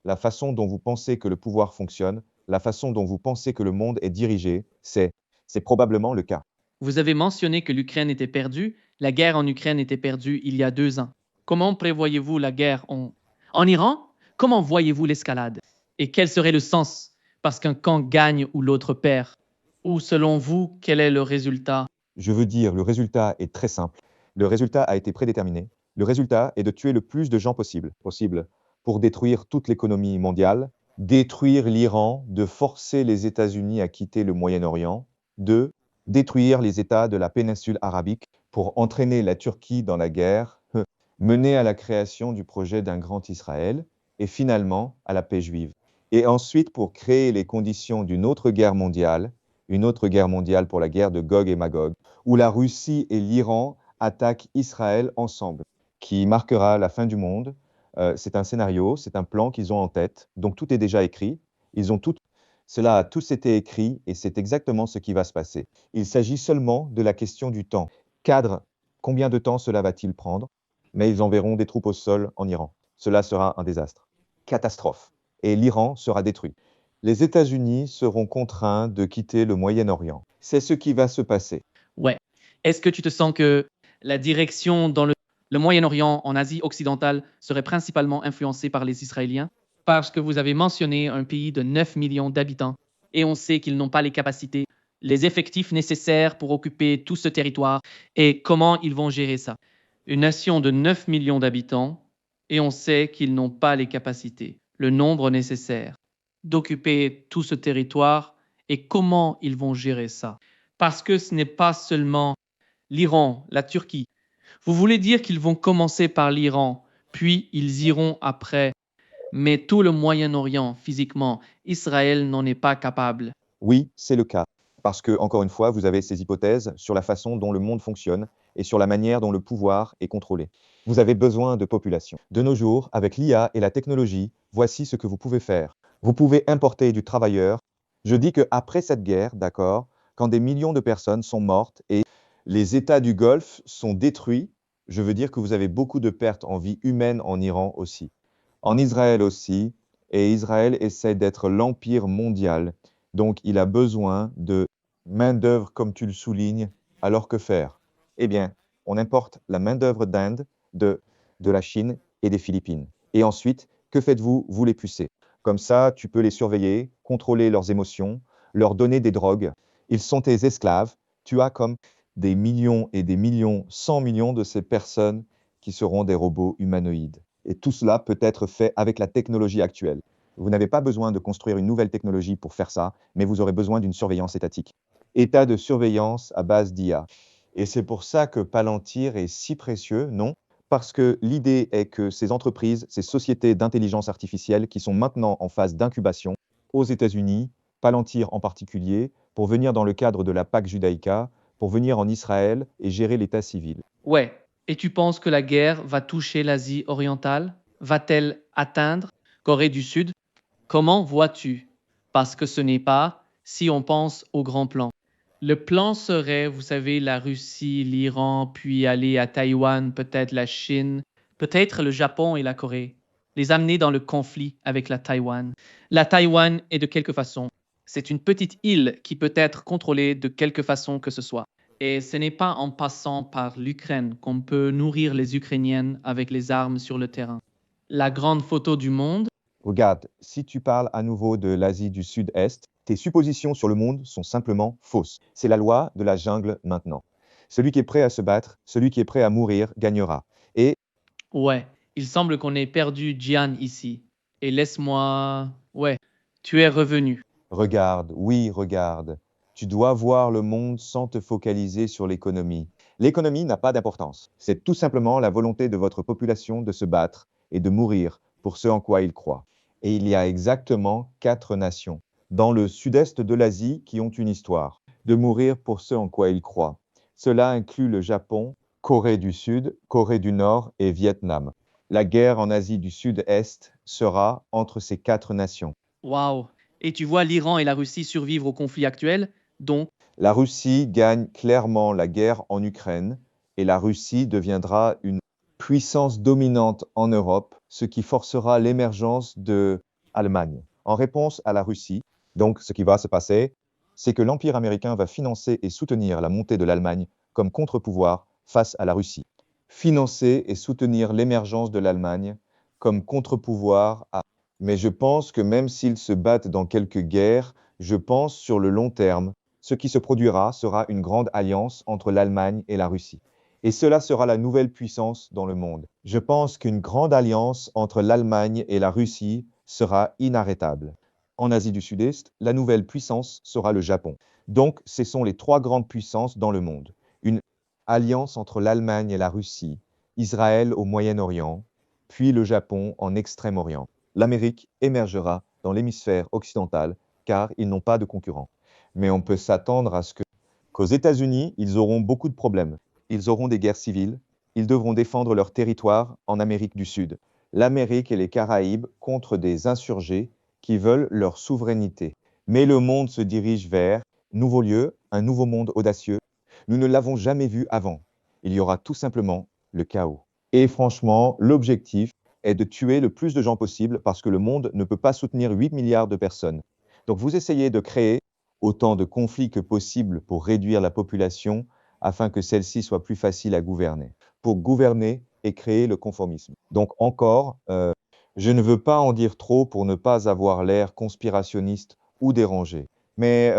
la façon dont vous pensez que le pouvoir fonctionne, la façon dont vous pensez que le monde est dirigé, c'est probablement le cas. Vous avez mentionné que l'Ukraine était perdue. La guerre en Ukraine était perdue il y a 2 ans. Comment prévoyez-vous la guerre en Iran? Comment voyez-vous l'escalade? Et quel serait le sens? Parce qu'un camp gagne ou l'autre perd. Ou selon vous, quel est le résultat? Je veux dire, le résultat est très simple. Le résultat a été prédéterminé. Le résultat est de tuer le plus de gens possible pour détruire toute l'économie mondiale, détruire l'Iran, de forcer les États-Unis à quitter le Moyen-Orient, de détruire les États de la péninsule arabique pour entraîner la Turquie dans la guerre, mener à la création du projet d'un grand Israël et finalement à la paix juive. Et ensuite pour créer les conditions d'une autre guerre mondiale, une autre guerre mondiale pour la guerre de Gog et Magog, où la Russie et l'Iran attaquent Israël ensemble, qui marquera la fin du monde. C'est un scénario, c'est un plan qu'ils ont en tête, donc tout est déjà écrit. Cela a tous été écrit et c'est exactement ce qui va se passer. Il s'agit seulement de la question du temps. Cadre, combien de temps cela va-t-il prendre? Mais ils enverront des troupes au sol en Iran. Cela sera un désastre. Catastrophe. Et l'Iran sera détruit. Les États-Unis seront contraints de quitter le Moyen-Orient. C'est ce qui va se passer. Ouais. Est-ce que tu te sens que la direction dans le Moyen-Orient, en Asie occidentale, serait principalement influencée par les Israéliens? Parce que vous avez mentionné un pays de 9 millions d'habitants et on sait qu'ils n'ont pas les capacités, les effectifs nécessaires pour occuper tout ce territoire et comment ils vont gérer ça. Une nation de 9 millions d'habitants et on sait qu'ils n'ont pas les capacités, le nombre nécessaire d'occuper tout ce territoire et comment ils vont gérer ça. Parce que ce n'est pas seulement l'Iran, la Turquie. Vous voulez dire qu'ils vont commencer par l'Iran, puis ils iront après. Mais tout le Moyen-Orient, physiquement, Israël n'en est pas capable. Oui, c'est le cas. Parce que, encore une fois, vous avez ces hypothèses sur la façon dont le monde fonctionne et sur la manière dont le pouvoir est contrôlé. Vous avez besoin de population. De nos jours, avec l'IA et la technologie, voici ce que vous pouvez faire. Vous pouvez importer du travailleur. Je dis qu'après cette guerre, d'accord, quand des millions de personnes sont mortes et les États du Golfe sont détruits, je veux dire que vous avez beaucoup de pertes en vie humaine en Iran aussi, en Israël aussi, et Israël essaie d'être l'empire mondial. Donc, il a besoin de main-d'œuvre, comme tu le soulignes. Alors que faire? Eh bien, on importe la main-d'œuvre d'Inde, de la Chine et des Philippines. Et ensuite, que faites-vous? Vous les pucez. Comme ça, tu peux les surveiller, contrôler leurs émotions, leur donner des drogues. Ils sont tes esclaves. Tu as comme des millions et des millions, 100 millions de ces personnes qui seront des robots humanoïdes. Et tout cela peut être fait avec la technologie actuelle. Vous n'avez pas besoin de construire une nouvelle technologie pour faire ça, mais vous aurez besoin d'une surveillance étatique. État de surveillance à base d'IA. Et c'est pour ça que Palantir est si précieux, non? Parce que l'idée est que ces entreprises, ces sociétés d'intelligence artificielle qui sont maintenant en phase d'incubation aux États-Unis, Palantir en particulier, pour venir dans le cadre de la PAC Judaïka, pour venir en Israël et gérer l'état civil. Ouais. Et tu penses que la guerre va toucher l'Asie orientale? Va-t-elle atteindre Corée du Sud? Comment vois-tu? Parce que ce n'est pas si on pense au grand plan. Le plan serait, vous savez, la Russie, l'Iran, puis aller à Taïwan, peut-être la Chine, peut-être le Japon et la Corée. Les amener dans le conflit avec la Taïwan. La Taïwan est de quelque façon. C'est une petite île qui peut être contrôlée de quelque façon que ce soit. Et ce n'est pas en passant par l'Ukraine qu'on peut nourrir les Ukrainiennes avec les armes sur le terrain. la grande photo du monde. Regarde, si tu parles à nouveau de l'Asie du Sud-Est, tes suppositions sur le monde sont simplement fausses. C'est la loi de la jungle maintenant. Celui qui est prêt à se battre, celui qui est prêt à mourir, gagnera. Et Ouais, il semble qu'on ait perdu Jian ici. Et laisse-moi... Ouais, tu es revenu. regarde, oui, regarde. Tu dois voir le monde sans te focaliser sur l'économie. L'économie n'a pas d'importance. C'est tout simplement la volonté de votre population de se battre et de mourir pour ce en quoi ils croient. Et il y a exactement 4 nations dans le sud-est de l'Asie qui ont une histoire de mourir pour ce en quoi ils croient. Cela inclut le Japon, Corée du Sud, Corée du Nord et Vietnam. La guerre en Asie du Sud-Est sera entre ces 4 nations. Waouh. Et tu vois l'Iran et la Russie survivre au conflit actuel, donc La Russie gagne clairement la guerre en Ukraine et la Russie deviendra une puissance dominante en Europe, ce qui forcera l'émergence de l'Allemagne. En réponse à la Russie, donc ce qui va se passer, c'est que l'Empire américain va financer et soutenir la montée de l'Allemagne comme contre-pouvoir face à la Russie. Financer et soutenir l'émergence de l'Allemagne comme contre-pouvoir à... Mais je pense que même s'ils se battent dans quelques guerres, je pense sur le long terme, ce qui se produira sera une grande alliance entre l'Allemagne et la Russie. Et cela sera la nouvelle puissance dans le monde. Je pense qu'une grande alliance entre l'Allemagne et la Russie sera inarrêtable. En Asie du Sud-Est, la nouvelle puissance sera le Japon. Donc, ce sont les 3 grandes puissances dans le monde. Une alliance entre l'Allemagne et la Russie, Israël au Moyen-Orient, puis le Japon en Extrême-Orient. L'Amérique émergera dans l'hémisphère occidental car ils n'ont pas de concurrents. Mais on peut s'attendre à ce qu'aux États-Unis, ils auront beaucoup de problèmes. Ils auront des guerres civiles, ils devront défendre leur territoire en Amérique du Sud. L'Amérique et les Caraïbes contre des insurgés qui veulent leur souveraineté. Mais le monde se dirige vers un nouveau lieu, un nouveau monde audacieux. Nous ne l'avons jamais vu avant. Il y aura tout simplement le chaos. Et franchement, l'objectif est de tuer le plus de gens possible parce que le monde ne peut pas soutenir 8 milliards de personnes. Donc vous essayez de créer autant de conflits que possible pour réduire la population afin que celle-ci soit plus facile à gouverner, pour gouverner et créer le conformisme. Donc encore, je ne veux pas en dire trop pour ne pas avoir l'air conspirationniste ou dérangé. Mais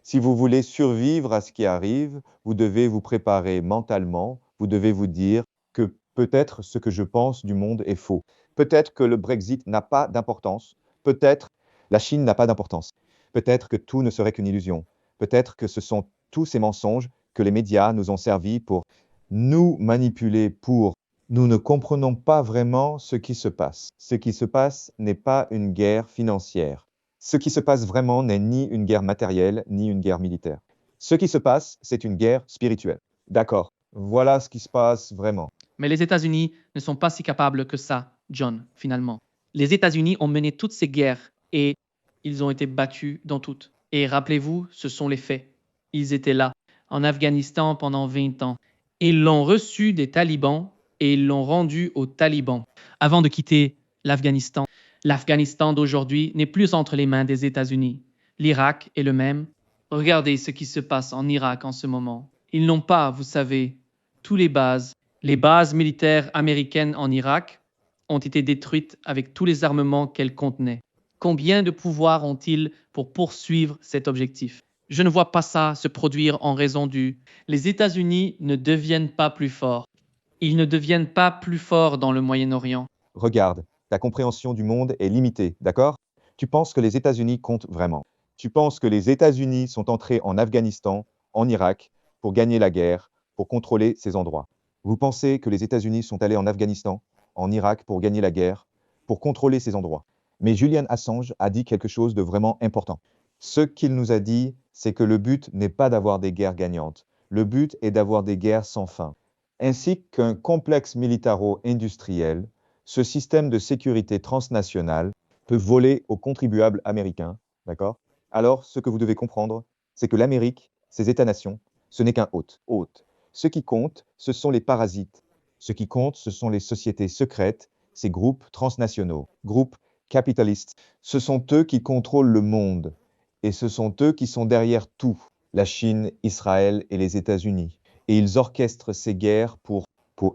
si vous voulez survivre à ce qui arrive, vous devez vous préparer mentalement, vous devez vous dire que peut-être ce que je pense du monde est faux. Peut-être que le Brexit n'a pas d'importance, peut-être la Chine n'a pas d'importance. Peut-être que tout ne serait qu'une illusion. Peut-être que ce sont tous ces mensonges que les médias nous ont servi pour nous manipuler, pour... Nous ne comprenons pas vraiment ce qui se passe. Ce qui se passe n'est pas une guerre financière. Ce qui se passe vraiment n'est ni une guerre matérielle, ni une guerre militaire. Ce qui se passe, c'est une guerre spirituelle. D'accord. Voilà ce qui se passe vraiment. mais les États-Unis ne sont pas si capables que ça, John, finalement. Les États-Unis ont mené toutes ces guerres et ils ont été battus dans toutes. Et rappelez-vous, ce sont les faits. Ils étaient là, en Afghanistan pendant 20 ans. Ils l'ont reçu des talibans et ils l'ont rendu aux talibans. Avant de quitter l'Afghanistan, l'Afghanistan d'aujourd'hui n'est plus entre les mains des États-Unis. L'Irak est le même. Regardez ce qui se passe en Irak en ce moment. Ils n'ont pas, vous savez, tous les bases. Les bases militaires américaines en Irak ont été détruites avec tous les armements qu'elles contenaient. Combien de pouvoir ont-ils pour poursuivre cet objectif? Je ne vois pas ça se produire en raison du... Les États-Unis ne deviennent pas plus forts. Ils ne deviennent pas plus forts dans le Moyen-Orient. Regarde, ta compréhension du monde est limitée, d'accord? Tu penses que les États-Unis comptent vraiment. Tu penses que les États-Unis sont entrés en Afghanistan, en Irak, pour gagner la guerre, pour contrôler ces endroits. Vous pensez que les États-Unis sont allés en Afghanistan, en Irak, pour gagner la guerre, pour contrôler ces endroits. Mais Julian Assange a dit quelque chose de vraiment important. Ce qu'il nous a dit, c'est que le but n'est pas d'avoir des guerres gagnantes. Le but est d'avoir des guerres sans fin. Ainsi qu'un complexe militaro-industriel, ce système de sécurité transnationale peut voler aux contribuables américains, d'accord? Alors, ce que vous devez comprendre, c'est que l'Amérique, ses États-nations, ce n'est qu'un hôte. Ce qui compte, ce sont les parasites. Ce qui compte, ce sont les sociétés secrètes, ces groupes transnationaux, groupes capitalistes. Ce sont eux qui contrôlent le monde. Et ce sont eux qui sont derrière tout, la Chine, Israël et les États-Unis. Et ils orchestrent ces guerres pour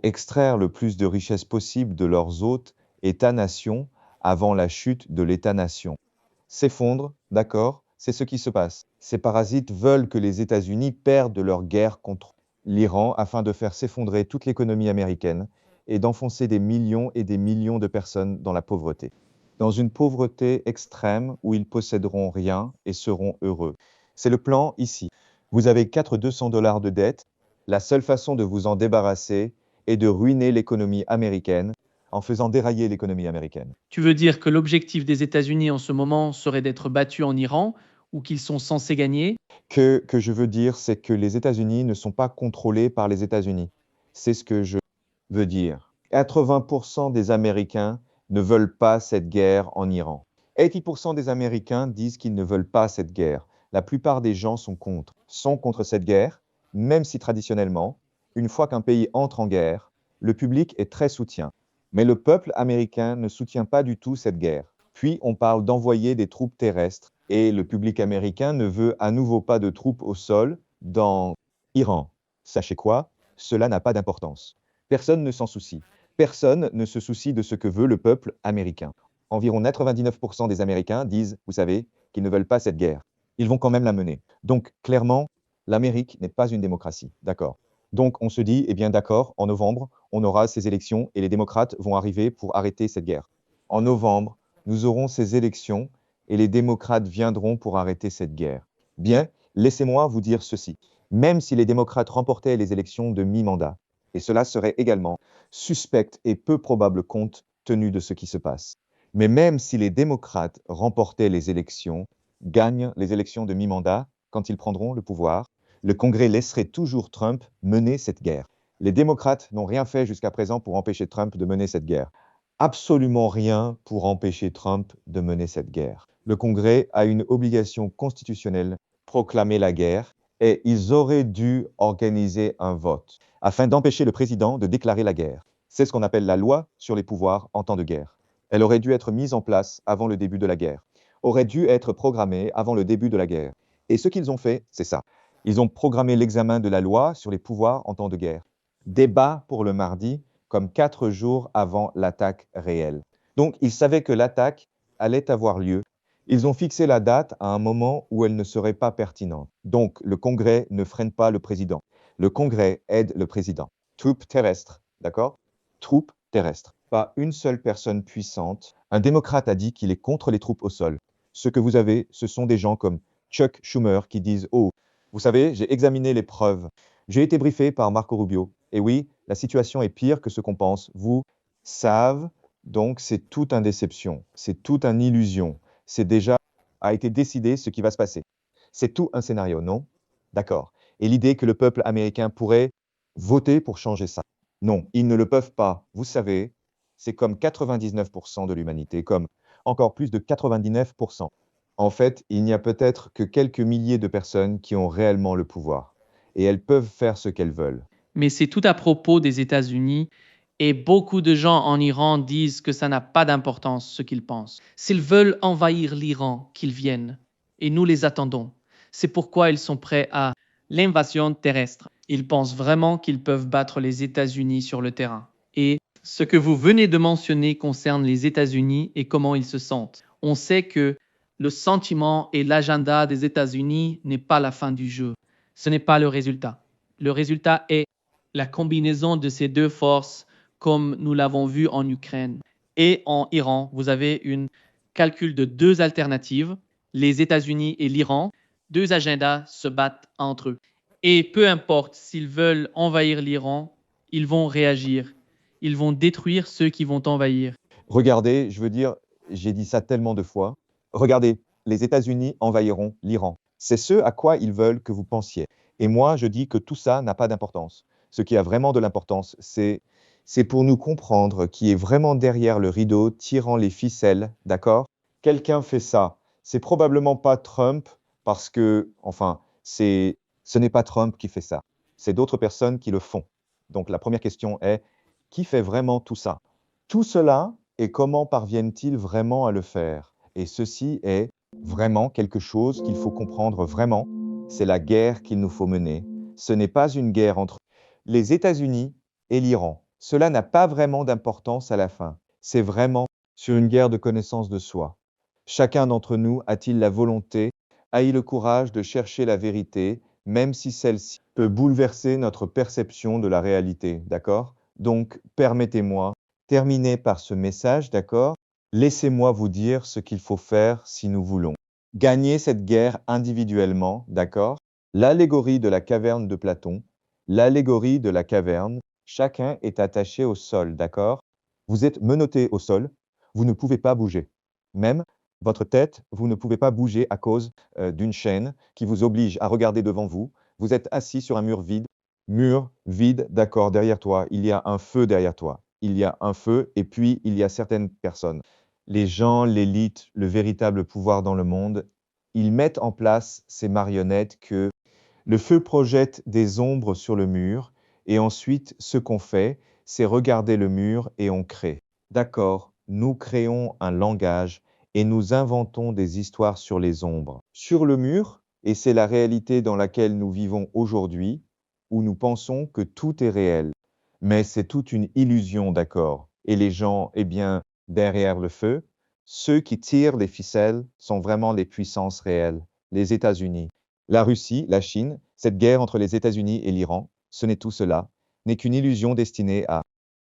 extraire le plus de richesses possible de leurs hôtes État-nation avant la chute de l'État-nation. S'effondre, d'accord, c'est ce qui se passe. Ces parasites veulent que les États-Unis perdent leur guerre contre l'Iran afin de faire s'effondrer toute l'économie américaine et d'enfoncer des millions et des millions de personnes dans la pauvreté. Dans une pauvreté extrême où ils posséderont rien et seront heureux. C'est le plan ici. Vous avez 4 $200 de dette. La seule façon de vous en débarrasser est de ruiner l'économie américaine en faisant dérailler l'économie américaine. Tu veux dire que l'objectif des États-Unis en ce moment serait d'être battus en Iran ou qu'ils sont censés gagner? Que je veux dire, c'est que les États-Unis ne sont pas contrôlés par les États-Unis. C'est ce que je veux dire. 80% des Américains ne veulent pas cette guerre en Iran. 80% des Américains disent qu'ils ne veulent pas cette guerre. La plupart des gens sont contre cette guerre, même si traditionnellement, une fois qu'un pays entre en guerre, le public est très soutien. Mais le peuple américain ne soutient pas du tout cette guerre. Puis on parle d'envoyer des troupes terrestres et le public américain ne veut à nouveau pas de troupes au sol dans Iran. Sachez quoi? Cela n'a pas d'importance. Personne ne s'en soucie. Personne ne se soucie de ce que veut le peuple américain. Environ 99% des Américains disent, vous savez, qu'ils ne veulent pas cette guerre. Ils vont quand même la mener. Donc, clairement, l'Amérique n'est pas une démocratie. D'accord. Donc, on se dit, eh bien, d'accord, en novembre, on aura ces élections et les démocrates vont arriver pour arrêter cette guerre. En novembre, nous aurons ces élections et les démocrates viendront pour arrêter cette guerre. Bien, laissez-moi vous dire ceci. Même si les démocrates remportaient les élections de mi-mandat, et cela serait également suspect et peu probable compte tenu de ce qui se passe. Mais même si les démocrates remportaient les élections, gagnent les élections de mi-mandat, quand ils prendront le pouvoir, le Congrès laisserait toujours Trump mener cette guerre. Les démocrates n'ont rien fait jusqu'à présent pour empêcher Trump de mener cette guerre. Absolument rien pour empêcher Trump de mener cette guerre. Le Congrès a une obligation constitutionnelle, proclamer la guerre, et ils auraient dû organiser un vote afin d'empêcher le président de déclarer la guerre. C'est ce qu'on appelle la loi sur les pouvoirs en temps de guerre. Elle aurait dû être mise en place avant le début de la guerre, aurait dû être programmée avant le début de la guerre. Et ce qu'ils ont fait, c'est ça. Ils ont programmé l'examen de la loi sur les pouvoirs en temps de guerre. Débat pour le mardi, comme 4 jours avant l'attaque réelle. Donc, ils savaient que l'attaque allait avoir lieu. Ils ont fixé la date à un moment où elle ne serait pas pertinente. Donc, le Congrès ne freine pas le président. Le Congrès aide le président. Troupes terrestres, d'accord? Troupes terrestres. Pas une seule personne puissante. Un démocrate a dit qu'il est contre les troupes au sol. Ce que vous avez, ce sont des gens comme Chuck Schumer qui disent « Oh, vous savez, j'ai examiné les preuves. J'ai été briefé par Marco Rubio. Et oui, la situation est pire que ce qu'on pense. Vous savez, donc c'est tout une déception. C'est toute une illusion. C'est déjà a été décidé ce qui va se passer. C'est tout un scénario, non? D'accord. Et l'idée que le peuple américain pourrait voter pour changer ça. Non, ils ne le peuvent pas. Vous savez, c'est comme 99% de l'humanité, comme encore plus de 99%. En fait, il n'y a peut-être que quelques milliers de personnes qui ont réellement le pouvoir. Et elles peuvent faire ce qu'elles veulent. Mais c'est tout à propos des États-Unis et beaucoup de gens en Iran disent que ça n'a pas d'importance ce qu'ils pensent. S'ils veulent envahir l'Iran, qu'ils viennent. Et nous les attendons. C'est pourquoi ils sont prêts à l'invasion terrestre. Ils pensent vraiment qu'ils peuvent battre les États-Unis sur le terrain. Et ce que vous venez de mentionner concerne les États-Unis et comment ils se sentent. On sait que le sentiment et l'agenda des États-Unis n'est pas la fin du jeu. Ce n'est pas le résultat. Le résultat est la combinaison de ces deux forces, comme nous l'avons vu en Ukraine et en Iran. Vous avez un calcul de deux alternatives, les États-Unis et l'Iran. Deux agendas se battent entre eux. Et peu importe s'ils veulent envahir l'Iran, ils vont réagir. Ils vont détruire ceux qui vont envahir. Regardez, je veux dire, j'ai dit ça tellement de fois. Regardez, les États-Unis envahiront l'Iran. C'est ce à quoi ils veulent que vous pensiez. Et moi, je dis que tout ça n'a pas d'importance. Ce qui a vraiment de l'importance, c'est pour nous comprendre qui est vraiment derrière le rideau, tirant les ficelles, d'accord? Quelqu'un fait ça. C'est probablement pas Trump, parce que, enfin, ce n'est pas Trump qui fait ça. C'est d'autres personnes qui le font. Donc la première question est, qui fait vraiment tout ça? Tout cela, et comment parviennent-ils vraiment à le faire? Et ceci est vraiment quelque chose qu'il faut comprendre vraiment. C'est la guerre qu'il nous faut mener. Ce n'est pas une guerre entre les États-Unis et l'Iran. Cela n'a pas vraiment d'importance à la fin. c'est vraiment sur une guerre de connaissance de soi. Chacun d'entre nous a-t-il la volonté, a-t-il le courage de chercher la vérité, même si celle-ci peut bouleverser notre perception de la réalité, d'accord? Donc, permettez-moi, terminer par ce message, d'accord? Laissez-moi vous dire ce qu'il faut faire si nous voulons gagner cette guerre individuellement, d'accord? L'allégorie de la caverne de Platon, l'allégorie de la caverne, chacun est attaché au sol, d'accord? Vous êtes menotté au sol, vous ne pouvez pas bouger. Même votre tête, vous ne pouvez pas bouger à cause d'une chaîne qui vous oblige à regarder devant vous. Vous êtes assis sur un mur vide, d'accord, derrière toi. Il y a un feu derrière toi. Il y a un feu et puis il y a certaines personnes. Les gens, l'élite, le véritable pouvoir dans le monde, ils mettent en place ces marionnettes que le feu projette des ombres sur le mur et ensuite ce qu'on fait, c'est regarder le mur et on crée. D'accord, nous créons un langage et nous inventons des histoires sur les ombres. Sur le mur, et c'est la réalité dans laquelle nous vivons aujourd'hui, où nous pensons que tout est réel. Mais c'est toute une illusion, d'accord. Et les gens, eh bien, derrière le feu, ceux qui tirent les ficelles sont vraiment les puissances réelles, les États-Unis. La Russie, la Chine, cette guerre entre les États-Unis et l'Iran, ce n'est tout cela, n'est qu'une illusion destinée à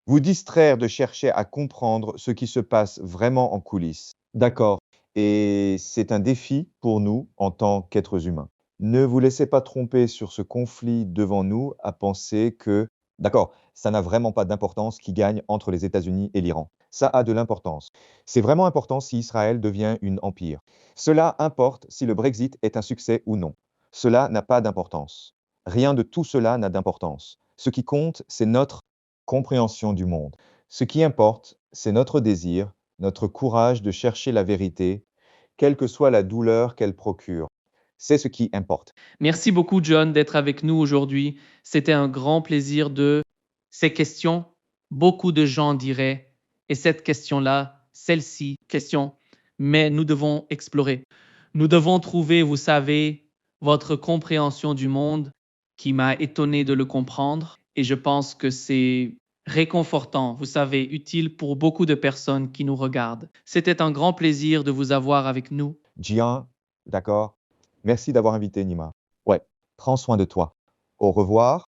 vous distraire de chercher à comprendre ce qui se passe vraiment en coulisses. D'accord. Et c'est un défi pour nous en tant qu'êtres humains. Ne vous laissez pas tromper sur ce conflit devant nous à penser que, d'accord, ça n'a vraiment pas d'importance qui gagne entre les États-Unis et l'Iran. Ça a de l'importance. C'est vraiment important si Israël devient une empire. Cela importe si le Brexit est un succès ou non. Cela n'a pas d'importance. Rien de tout cela n'a d'importance. Ce qui compte, c'est notre compréhension du monde. Ce qui importe, c'est notre désir, notre courage de chercher la vérité, quelle que soit la douleur qu'elle procure. C'est ce qui importe. Merci beaucoup, John, d'être avec nous aujourd'hui. C'était un grand plaisir de ces questions. Beaucoup de gens diraient, et cette question-là, celle-ci, question, mais nous devons explorer. Nous devons trouver, vous savez, votre compréhension du monde qui m'a étonné de le comprendre. Et je pense que c'est réconfortant, vous savez, utile pour beaucoup de personnes qui nous regardent. C'était un grand plaisir de vous avoir avec nous. Gian, d'accord? Merci d'avoir invité Nima. Ouais, prends soin de toi. Au revoir.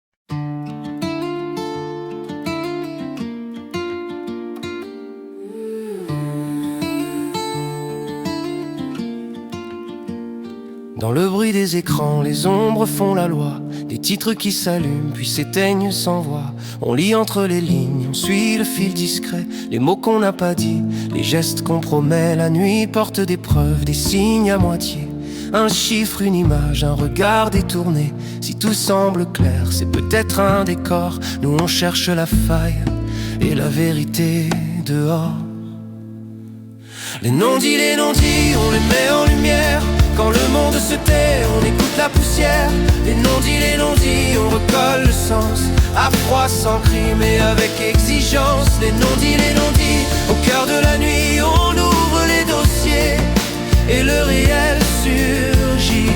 Dans le bruit des écrans, les ombres font la loi. Des titres qui s'allument puis s'éteignent sans voix. On lit entre les lignes, on suit le fil discret. Les mots qu'on n'a pas dit, les gestes qu'on promet. La nuit porte des preuves, des signes à moitié. Un chiffre, une image, un regard détourné. Si tout semble clair, c'est peut-être un décor. Nous on cherche la faille et la vérité dehors. Les non-dits, on les met en lumière. Quand le monde se tait, on écoute la poussière. Les non-dits, on recolle le sens. À froid, sans cri, mais avec exigence. Les non-dits, au cœur de la nuit, on ouvre les dossiers et le réel surgit.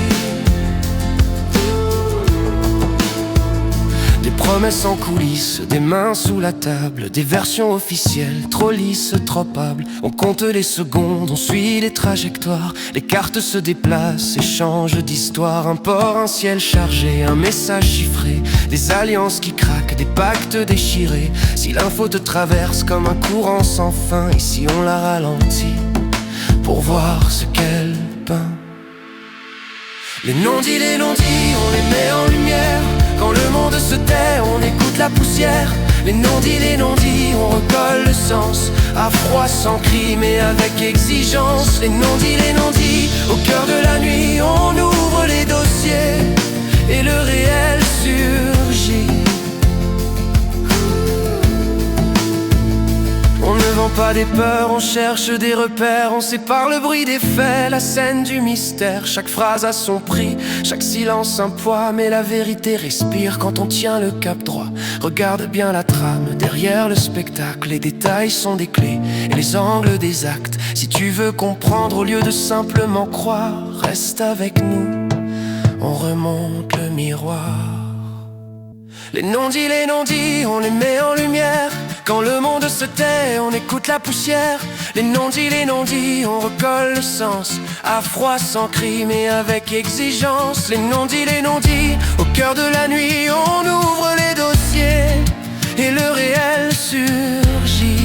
Des promesses en coulisses, des mains sous la table, des versions officielles, trop lisses, trop hables. On compte les secondes, on suit les trajectoires. Les cartes se déplacent et changent d'histoire. Un port, un ciel chargé, un message chiffré. Des alliances qui craquent, des pactes déchirés. Si l'info te traverse comme un courant sans fin, et si on la ralentit pour voir ce qu'elle peint. Les non-dits, on les met en lumière. Quand le monde se tait, on écoute la poussière. Les non-dits, on recolle le sens. À froid, sans cri, mais avec exigence. Les non-dits, au cœur de la nuit, on ouvre les dossiers et le réel surgit. On ne vend pas des peurs, on cherche des repères. On sépare le bruit des faits, la scène du mystère. Chaque phrase a son prix, chaque silence un poids. Mais la vérité respire quand on tient le cap droit. Regarde bien la trame, derrière le spectacle. Les détails sont des clés et les angles des actes. Si tu veux comprendre au lieu de simplement croire, reste avec nous, on remonte le miroir. Les non-dits, on les met en lumière. Quand le monde se tait, on écoute la poussière. Les non-dits, on recolle le sens. À froid, sans cri, mais avec exigence. Les non-dits, au cœur de la nuit, on ouvre les dossiers et le réel surgit.